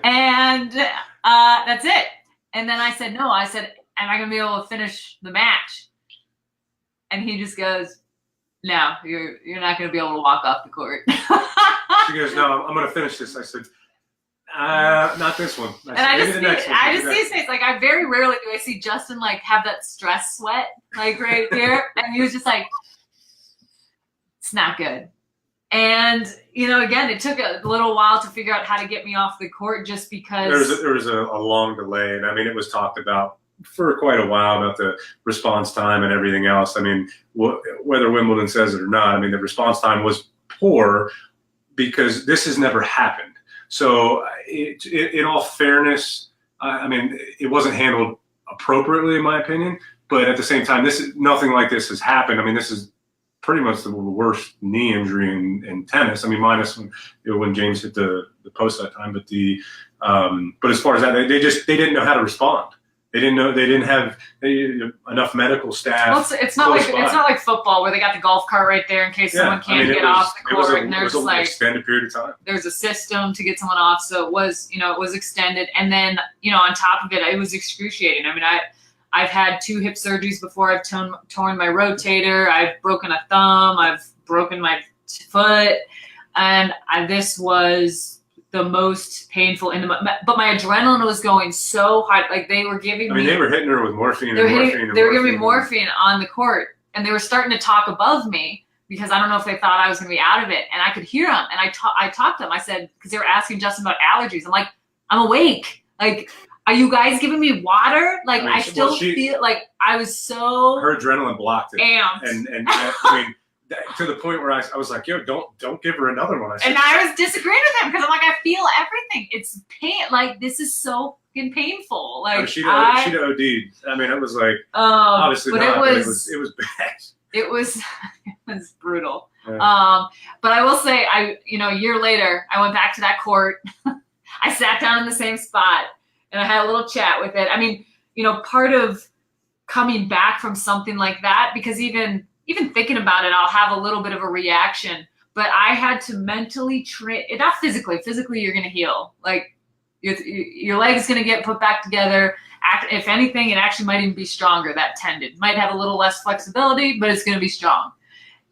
And that's it. And then I said, no. I said, am I going to be able to finish the match? And he just goes, no, you're not going to be able to walk off the court. She goes, no, I'm going to finish this. I said, not this one. I just see his face. Like, I very rarely do I see Justin like have that stress sweat like right here. And he was just like, it's not good. And, you know, again, it took a little while to figure out how to get me off the court, just because there was a long delay. And I mean, it was talked about for quite a while about the response time and everything else. I mean, whether Wimbledon says it or not, I mean, the response time was poor because this has never happened. So in all fairness, I mean, it wasn't handled appropriately in my opinion, but at the same time, nothing like this has happened. I mean, this is pretty much the worst knee injury in tennis. I mean, minus when James hit the post that time, but as far as that, they didn't know how to respond. They didn't have enough medical staff. Well, it's not like football where they got the golf cart right there in case someone can't get off the court. And there's like extended period of time. There's a system to get someone off, so it was extended. And then, you know, on top of it, it was excruciating. I mean, I've had 2 hip surgeries before. I've torn my rotator. I've broken a thumb. I've broken my foot, and this was the most painful but my adrenaline was going so hard. Like, they were giving me. They were hitting her with morphine. They were giving me morphine on the court, and they were starting to talk above me because I don't know if they thought I was going to be out of it. And I could hear them, and I talked to them. I said, because they were asking Justin about allergies. I'm like, I'm awake. Like, are you guys giving me water? Like, I still feel like I was so. Her adrenaline blocked it. Amped. And I mean. To the point where I was like, yo, don't give her another one. And I was disagreeing with him because I'm like, I feel everything. It's pain. Like, this is so fucking painful. Like, she'd OD'd. I mean, it was like, obviously but not, it was bad. It was brutal. Yeah. But I will say, a year later, I went back to that court. I sat down in the same spot and I had a little chat with it. I mean, part of coming back from something like that, because even thinking about it, I'll have a little bit of a reaction, but I had to mentally train, not physically. Physically, you're going to heal. Like, Your leg is going to get put back together. If anything, it actually might even be stronger. That tendon might have a little less flexibility, but it's going to be strong.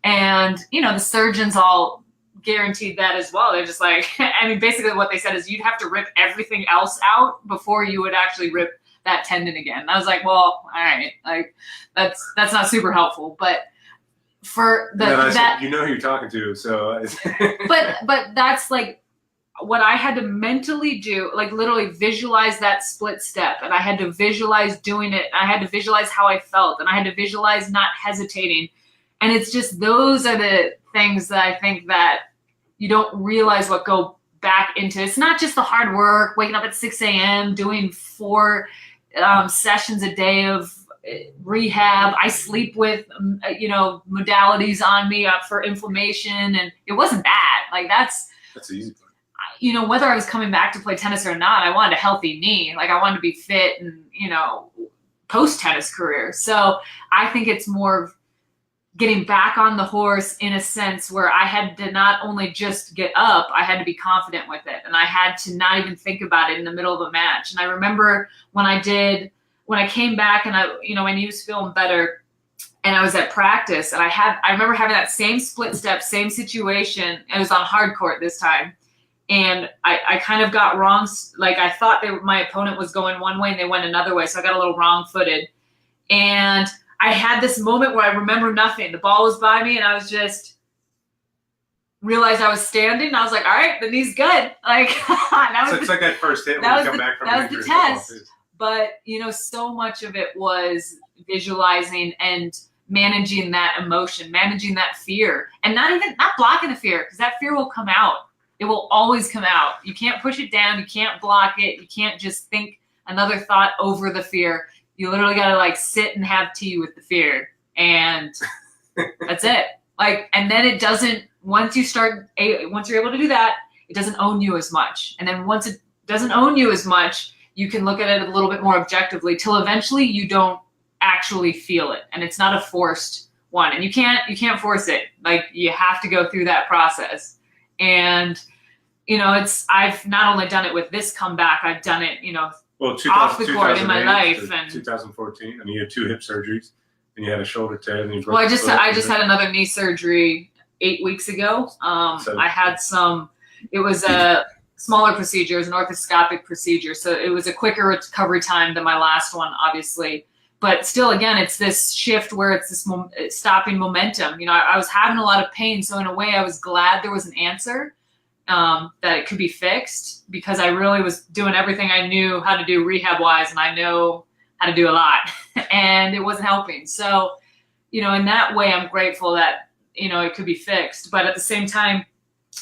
And, you know, the surgeons all guaranteed that as well. They're just like, I mean, basically what they said is you'd have to rip everything else out before you would actually rip that tendon again. And I was like, well, all right, like that's not super helpful. But for that, you know who you're talking to, so. but that's like what I had to mentally do, like literally visualize that split step, and I had to visualize doing it. I had to visualize how I felt, and I had to visualize not hesitating. And it's just, those are the things that I think that you don't realize what go back into. It's not just the hard work, waking up at 6 a.m., doing 4 sessions a day of rehab. I sleep with, you know, modalities on me for inflammation, and it wasn't bad. Like that's easy. You know, whether I was coming back to play tennis or not, I wanted a healthy knee. Like I wanted to be fit and, you know, post-tennis career. So I think it's more of getting back on the horse in a sense where I had to not only just get up, I had to be confident with it. And I had to not even think about it in the middle of a match. And I remember when I came back and my knee was feeling better and I was at practice, and I remember having that same split step, same situation. It was on hard court this time. And I kind of got wrong. Like I thought my opponent was going one way and they went another way. So I got a little wrong footed. And I had this moment where I remember nothing. The ball was by me and I was just realized I was standing. And I was like, all right, the knee's good. Like it's like that first hit when you come back from that was the test. But, you know, so much of it was visualizing and managing that emotion, managing that fear, and not blocking the fear, because that fear will come out. It will always come out. You can't push it down. You can't block it. You can't just think another thought over the fear. You literally got to like sit and have tea with the fear, and that's it. Like, and then it doesn't, once you're able to do that, it doesn't own you as much. And then once it doesn't own you as much, you can look at it a little bit more objectively till eventually you don't actually feel it. And it's not a forced one, and you can't force it. Like you have to go through that process. And, you know, I've not only done it with this comeback, I've done it, you know, off the court in my life. And 2014, I mean, you had 2 hip surgeries, and you had a shoulder tear. And you broke I just had another knee surgery 8 weeks ago. I had it was a smaller procedure, it was an orthoscopic procedure. So it was a quicker recovery time than my last one, obviously. But still, again, it's this shift where it's this stopping momentum. You know, I was having a lot of pain. So in a way, I was glad there was an answer, that it could be fixed, because I really was doing everything I knew how to do rehab-wise, and I know how to do a lot, and it wasn't helping. So, you know, in that way, I'm grateful that, you know, it could be fixed. But at the same time,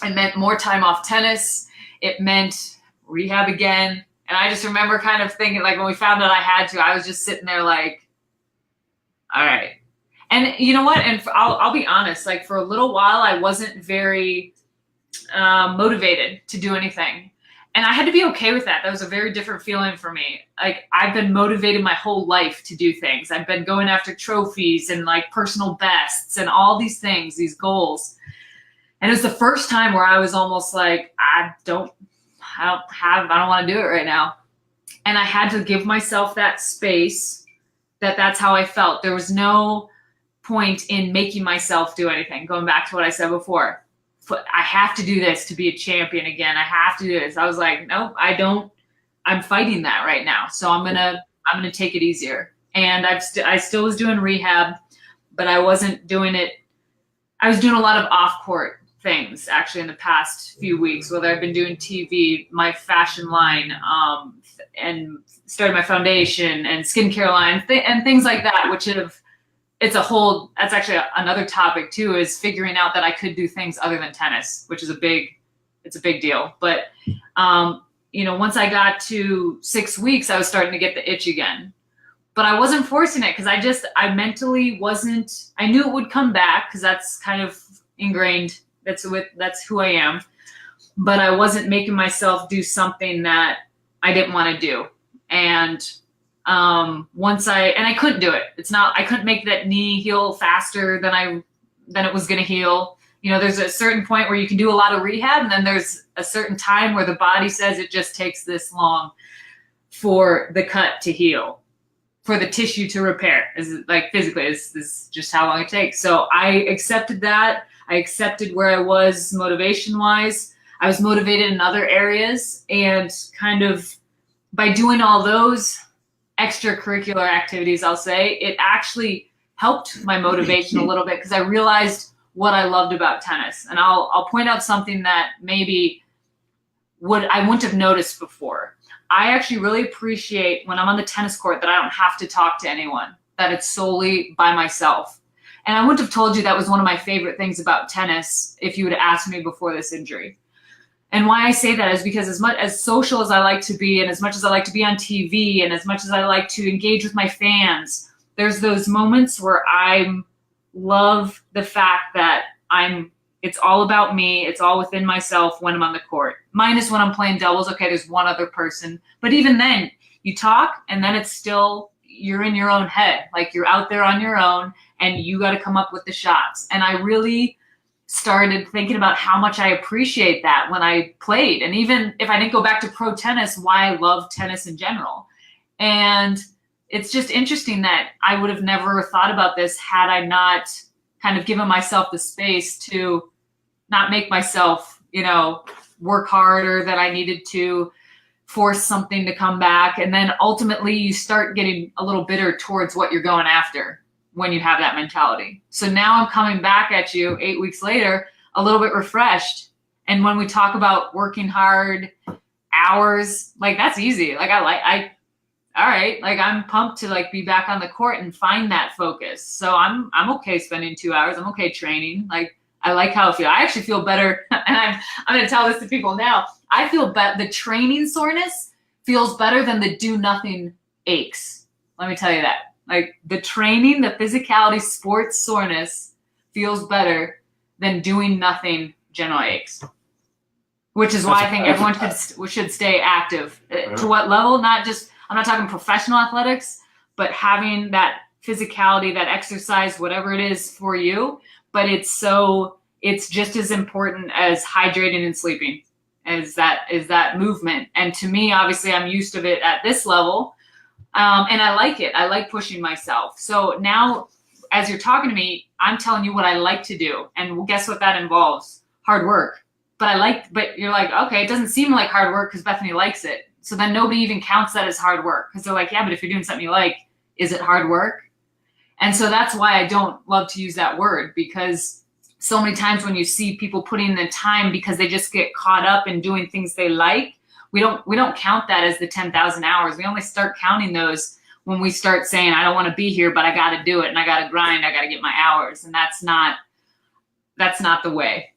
it meant more time off tennis. It meant rehab again. And I just remember kind of thinking, like, when we found out I had to, I was just sitting there like, all right. And you know what? And I'll be honest, like for a little while, I wasn't very motivated to do anything. And I had to be okay with that. That was a very different feeling for me. Like I've been motivated my whole life to do things. I've been going after trophies and like personal bests and all these things, these goals. And it was the first time where I was almost like, I don't want to do it right now. And I had to give myself that space that's how I felt. There was no point in making myself do anything. Going back to what I said before, I have to do this to be a champion again. I have to do this. I was like, no, I don't. I'm fighting that right now. So I'm gonna take it easier. And I still was doing rehab, but I wasn't doing it. I was doing a lot of off-court things actually in the past few weeks, whether I've been doing TV, my fashion line, and started my foundation and skincare line, and things like that, that's actually another topic too, is figuring out that I could do things other than tennis, which is a big deal. But, you know, once I got to 6 weeks, I was starting to get the itch again, but I wasn't forcing it. Cause I mentally wasn't, I knew it would come back, cause that's kind of ingrained. That's who I am. But I wasn't making myself do something that I didn't want to do. And I couldn't do it. I couldn't make that knee heal faster than it was going to heal. there's a certain point where you can do a lot of rehab, and then there's a certain time where the body says it just takes this long for the cut to heal, for the tissue to repair. Is like physically, is just how long it takes. So I accepted that. I accepted where I was motivation wise. I was motivated in other areas, and kind of by doing all those extracurricular activities, I'll say, it actually helped my motivation a little bit, because I realized what I loved about tennis. And I'll point out something that maybe I wouldn't have noticed before. I actually really appreciate when I'm on the tennis court that I don't have to talk to anyone, that it's solely by myself. And I wouldn't have told you that was one of my favorite things about tennis if you would have asked me before this injury. And why I say that is because as much as social as I like to be, and as much as I like to be on TV, and as much as I like to engage with my fans, there's those moments where I love the fact that it's all about me. It's all within myself when I'm on the court. Minus when I'm playing doubles. Okay, there's one other person. But even then, you talk, and then it's still, you're in your own head. Like, you're out there on your own, and you got to come up with the shots. And I really started thinking about how much I appreciate that when I played. And even if I didn't go back to pro tennis, why I love tennis in general. And it's just interesting that I would have never thought about this had I not kind of given myself the space to not make myself, work harder than I needed to, force something to come back. And then ultimately you start getting a little bitter towards what you're going after when you have that mentality. So now I'm coming back at you 8 weeks later, a little bit refreshed. And when we talk about working hard, hours, like, that's easy. Like, all right, like, I'm pumped to like be back on the court and find that focus. So I'm okay spending 2 hours. I'm okay training. Like, I like how I feel. I actually feel better. And I'm going to tell this to people now. I feel the training soreness feels better than the do nothing aches. Let me tell you that. Like, the training, the physicality, sports soreness feels better than doing nothing general aches. Which is why I think everyone should stay active. To what level? Not just, I'm not talking professional athletics, but having that physicality, that exercise, whatever it is for you. But it's just as important as hydrating and sleeping, as that movement. And to me, obviously, I'm used to it at this level. And I like it. I like pushing myself. So now, as you're talking to me, I'm telling you what I like to do. And guess what that involves? Hard work. But you're like, okay, it doesn't seem like hard work because Bethanie likes it. So then nobody even counts that as hard work, because they're like, yeah, but if you're doing something you like, is it hard work? And so that's why I don't love to use that word, because so many times when you see people putting in the time because they just get caught up in doing things they like, we don't count that as the 10,000 hours. We only start counting those when we start saying, I don't want to be here, but I got to do it, and I got to grind, I got to get my hours. And that's not the way.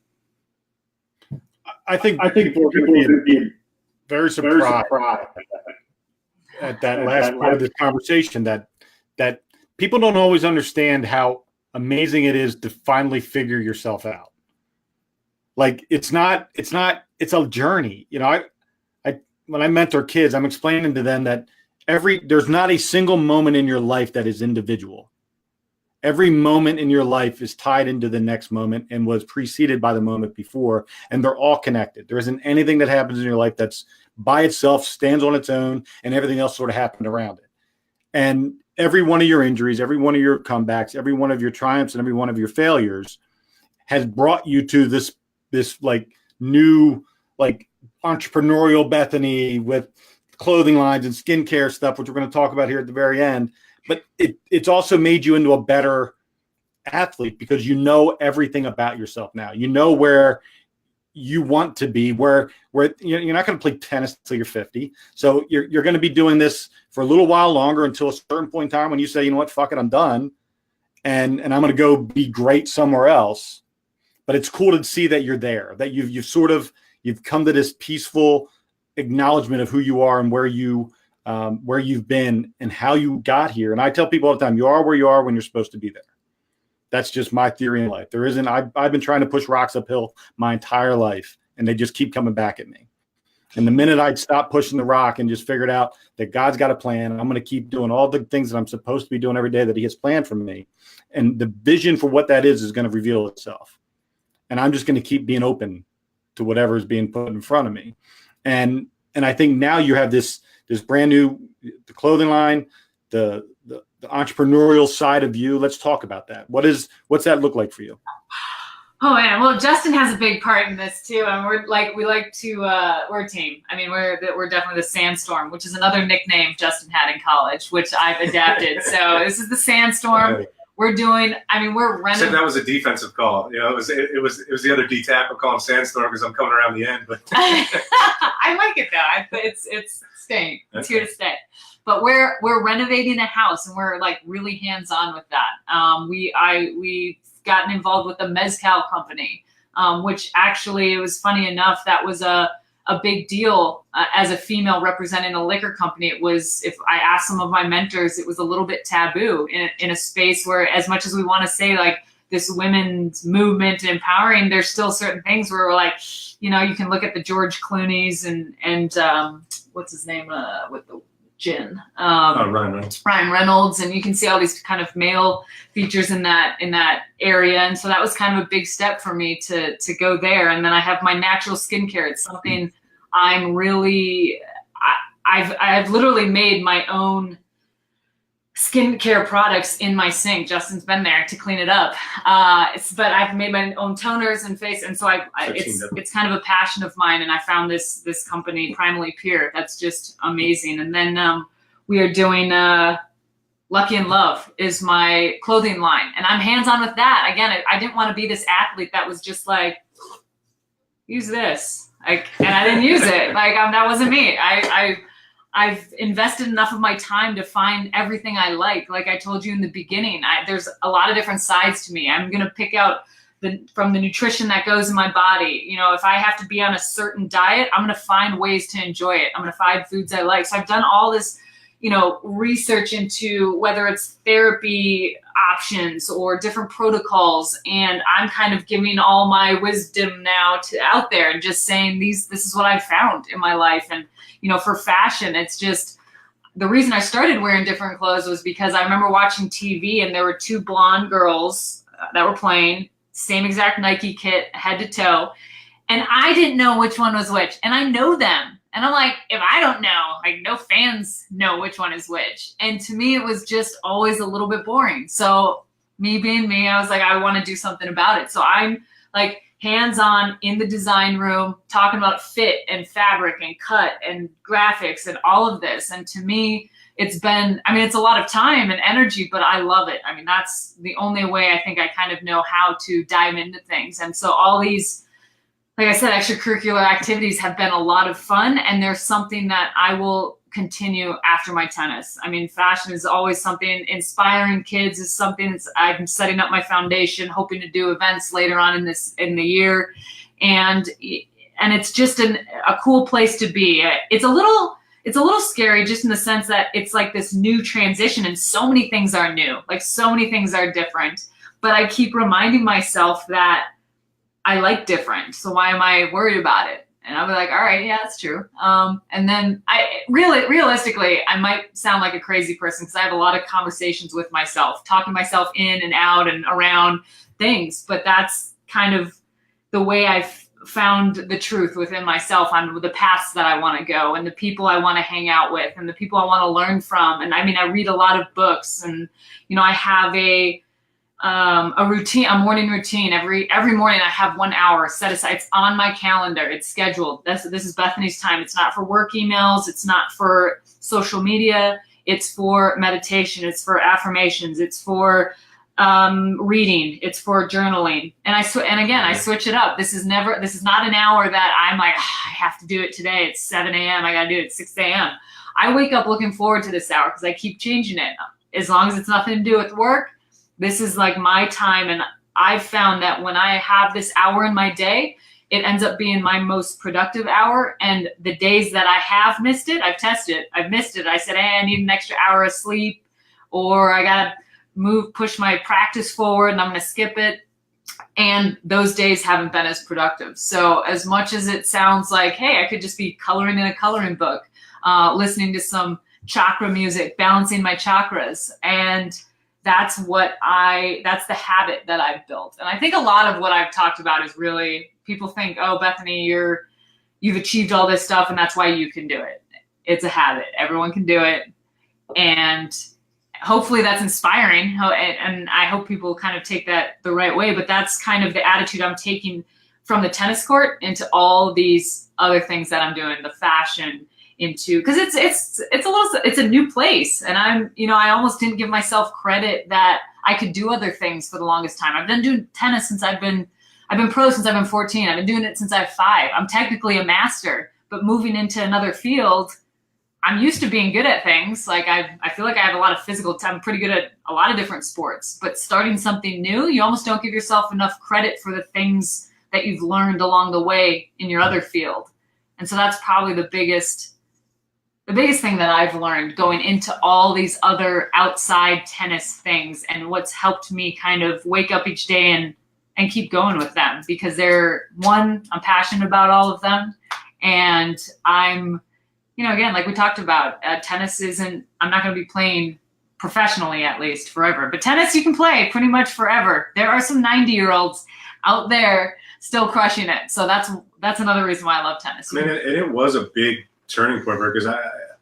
I think people are going to be very surprised at that last part of this conversation, that people don't always understand how amazing it is to finally figure yourself out. Like, it's a journey. When I mentor kids, I'm explaining to them that there's not a single moment in your life that is individual. Every moment in your life is tied into the next moment and was preceded by the moment before, and they're all connected. There isn't anything that happens in your life that's by itself, stands on its own, and everything else sort of happened around it. And every one of your injuries, every one of your comebacks, every one of your triumphs, and every one of your failures has brought you to this like new, like, entrepreneurial Bethanie with clothing lines and skincare stuff, which we're going to talk about here at the very end. But it's also made you into a better athlete, because you know everything about yourself now. You know where you want to be, where you're not going to play tennis until you're 50. So you're going to be doing this for a little while longer, until a certain point in time when you say, you know what, fuck it, I'm done. And I'm going to go be great somewhere else. But it's cool to see that you're there, that you've come to this peaceful acknowledgement of who you are and where you've been and how you got here. And I tell people all the time, you are where you are when you're supposed to be there. That's just my theory in life. I've been trying to push rocks uphill my entire life, and they just keep coming back at me. And the minute I'd stop pushing the rock and just figured out that God's got a plan, and I'm going to keep doing all the things that I'm supposed to be doing every day that he has planned for me, and the vision for what that is going to reveal itself. and I'm just going to keep being open to whatever is being put in front of me. And I think now you have this brand new, the clothing line, the entrepreneurial side of you. Let's talk about that. What's that look like for you? Oh man, well, Justin has a big part in this too, and we're a team. I mean, we're definitely the Sandstorm, which is another nickname Justin had in college, which I've adapted. So this is the Sandstorm. Right. We're renovating. Except that was a defensive call. You know, it was the other D tackle calling Sandstorm because I'm coming around the end. But I like it though. It's staying. It's here to stay. But we're renovating a house, and we're like really hands on with that. We've gotten involved with the Mezcal company, which actually, it was funny enough, that was a big deal as a female representing a liquor company. It was, if I asked some of my mentors, it was a little bit taboo in a space where, as much as we want to say like this women's movement and empowering, there's still certain things where we're like, you know, you can look at the George Clooney's and what's his name with the gin, Ryan Reynolds, and you can see all these kind of male features in that area, and so that was kind of a big step for me to go there. And then I have my natural skincare. It's something I'm really, I've literally made my own skincare products in my sink. Justin's been there to clean it up. But I've made my own toners and face, and so it's kind of a passion of mine. And I found this company, Primally Pure, that's just amazing. And then we are doing Lucky in Love is my clothing line, and I'm hands on with that. Again, I didn't want to be this athlete that was just like, use this, like, and I didn't use it. Like that wasn't me. I've invested enough of my time to find everything I like. Like I told you in the beginning, there's a lot of different sides to me. I'm going to pick out from the nutrition that goes in my body. You know, if I have to be on a certain diet, I'm going to find ways to enjoy it. I'm going to find foods I like. So I've done all this, you know, research into whether it's therapy options or different protocols. And I'm kind of giving all my wisdom now out there and just saying this is what I found in my life. And, you know, for fashion, it's just, the reason I started wearing different clothes was because I remember watching TV and there were two blonde girls that were playing, same exact Nike kit, head to toe. And I didn't know which one was which. And I know them. And I'm like, if I don't know, like no fans know which one is which. And to me, it was just always a little bit boring. So me being me, I was like, I want to do something about it. So I'm like, hands-on in the design room, talking about fit and fabric and cut and graphics and all of this. And to me, it's been, I mean, it's a lot of time and energy, but I love it. I mean, that's the only way I think I kind of know how to dive into things. And so all these, like I said, extracurricular activities have been a lot of fun, and there's something that I will continue after my tennis. I mean, fashion is always something. Inspiring kids is something that's, I'm setting up my foundation, hoping to do events later on in the year, and it's just a cool place to be. It's a little scary, just in the sense that it's like this new transition, and so many things are new, like so many things are different. But I keep reminding myself that I like different, so why am I worried about it? And I'll be like, all right, yeah, that's true. And then realistically, I might sound like a crazy person because I have a lot of conversations with myself, talking myself in and out and around things. But that's kind of the way I've found the truth within myself on the paths that I want to go and the people I want to hang out with and the people I want to learn from. And I mean, I read a lot of books, and, you know, I have a routine, a morning routine. Every morning I have 1 hour set aside. It's on my calendar. It's scheduled. This is Bethanie's time. It's not for work emails. It's not for social media. It's for meditation. It's for affirmations. It's for reading. It's for journaling. And I switch it up. This is not an hour that I'm like, I have to do it today. It's 7 a.m. I got to do it at 6 a.m. I wake up looking forward to this hour because I keep changing it. As long as it's nothing to do with work, this is like my time. And I've found that when I have this hour in my day, it ends up being my most productive hour. And the days that I have missed it, I've missed it. I said, hey, I need an extra hour of sleep, or I got to push my practice forward and I'm going to skip it. And those days haven't been as productive. So as much as it sounds like, hey, I could just be coloring in a coloring book, listening to some chakra music, balancing my chakras, and that's the habit that I've built. And I think a lot of what I've talked about is really, people think, oh, Bethany, you've achieved all this stuff and that's why you can do it. It's a habit. Everyone can do it. And hopefully that's inspiring. And I hope people kind of take that the right way, but that's kind of the attitude I'm taking from the tennis court into all these other things that I'm doing, the fashion, into, because it's a new place, and I almost didn't give myself credit that I could do other things for the longest time. I've been doing tennis since I've been pro since I've been 14. I've been doing it since I was 5. I'm technically a master, but moving into another field, I'm used to being good at things. Like I feel like I have a lot of physical time. I'm pretty good at a lot of different sports, but starting something new, you almost don't give yourself enough credit for the things that you've learned along the way in your other field. And so that's probably the biggest thing that I've learned going into all these other outside tennis things, and what's helped me kind of wake up each day and keep going with them, because I'm passionate about all of them. And I'm, again, like we talked about, tennis I'm not going to be playing professionally, at least forever, but tennis you can play pretty much forever. There are some 90-year-olds out there still crushing it. So that's another reason why I love tennis. I mean, and it was a big turning point for her, because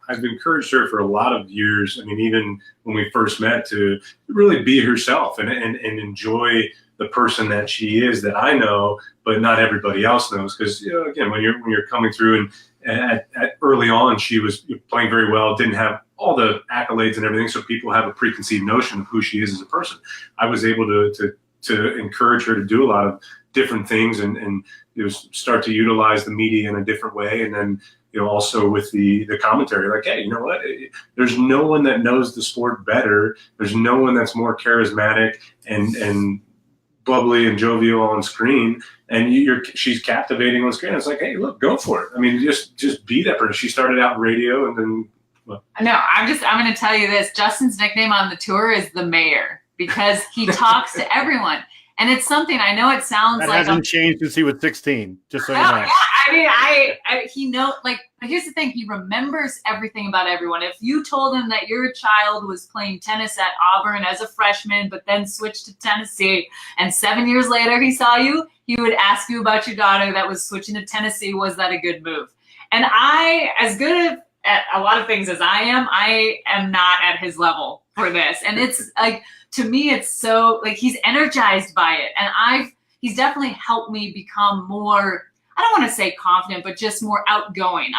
I've encouraged her for a lot of years. I mean, even when we first met, to really be herself and enjoy the person that she is, that I know, but not everybody else knows. Because again, when you're coming through, and at early on, she was playing very well, didn't have all the accolades and everything, so people have a preconceived notion of who she is as a person. I was able to encourage her to do a lot of different things, and start to utilize the media in a different way, and then also with the commentary, like, hey, you know what? There's no one that knows the sport better. There's no one that's more charismatic and bubbly and jovial on screen, and she's captivating on screen. It's like, hey, look, go for it. I mean, just be that person. She started out in radio, and then. Well. No, I'm going to tell you this. Justin's nickname on the tour is the Mayor, because he talks to everyone. And it's something, I know it sounds that like hasn't changed since he was 16, just so you know. Yeah, I mean, he but here's the thing, he remembers everything about everyone. If you told him that your child was playing tennis at Auburn as a freshman, but then switched to Tennessee, and 7 years later he saw you, he would ask you about your daughter that was switching to Tennessee. Was that a good move? And as good at a lot of things as I am not at his level for this. And it's like, to me, it's so like, he's energized by it. And he's definitely helped me become more, I don't want to say confident, but just more outgoing.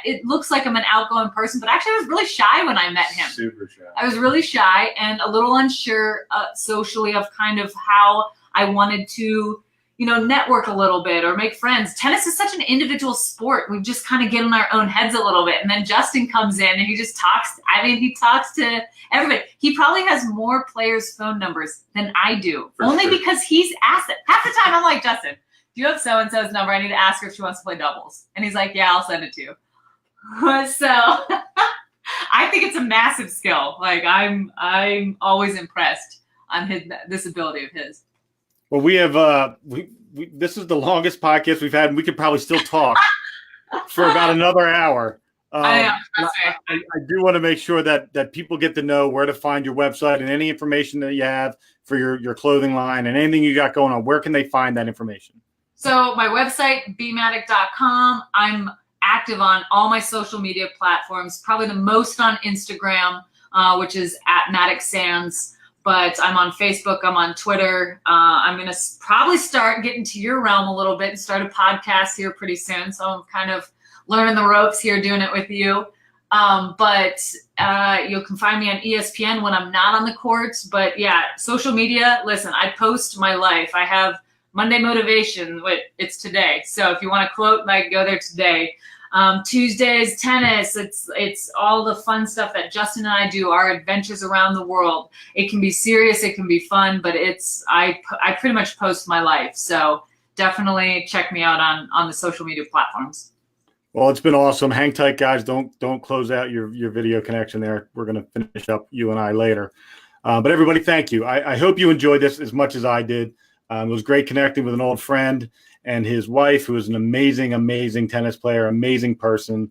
It looks like I'm an outgoing person, but actually I was really shy when I met him. Super shy. I was really shy and a little unsure socially of kind of how I wanted to, network a little bit or make friends. Tennis is such an individual sport. We just kind of get in our own heads a little bit. And then Justin comes in and he just talks. He talks to everybody. He probably has more players' phone numbers than I do, only because he's asked it. Half the time I'm like, Justin, do you have so-and-so's number? I need to ask her if she wants to play doubles. And he's like, yeah, I'll send it to you. So I think it's a massive skill. Like I'm always impressed on this ability of his. Well, we have this is the longest podcast we've had, and we could probably still talk for about another hour. I do want to make sure that people get to know where to find your website and any information that you have for your clothing line and anything you got going on. Where can they find that information? So my website, bmattek.com. I'm active on all my social media platforms, probably the most on Instagram, which is @Mattek-Sands. But I'm on Facebook, I'm on Twitter. I'm going to probably start getting to your realm a little bit and start a podcast here pretty soon. So I'm kind of learning the ropes here, doing it with you. But you can find me on ESPN when I'm not on the courts. But yeah, social media, listen, I post my life. I have Monday Motivation, it's today. So if you want to quote, go there today. Tuesdays, tennis. It's all the fun stuff that Justin and I do, our adventures around the world. It can be serious, it can be fun, but I pretty much post my life. So definitely check me out on the social media platforms. Well, it's been awesome. Hang tight, guys. Don't close out your video connection there. We're going to finish up, you and I, later. But everybody, thank you. I hope you enjoyed this as much as I did. It was great connecting with an old friend and his wife, who is an amazing, amazing tennis player, amazing person.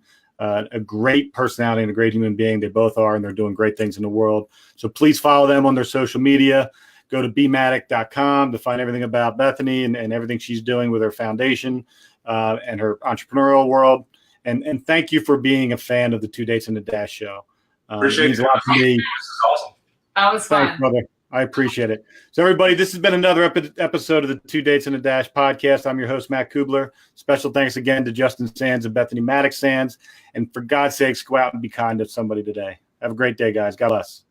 a great personality and a great human being. They both are, and they're doing great things in the world. So please follow them on their social media. Go to bmattek.com to find everything about Bethanie and everything she's doing with her foundation and her entrepreneurial world. And thank you for being a fan of the Two Dates and a Dash show. Appreciate it. Means it. a lot to me. This is awesome. That was fun. Thanks, brother. I appreciate it. So, everybody, this has been another episode of the Two Dates and a Dash podcast. I'm your host, Matt Cubbler. Special thanks again to Justin Sands and Bethanie Mattek-Sands. And for God's sakes, go out and be kind to somebody today. Have a great day, guys. God bless.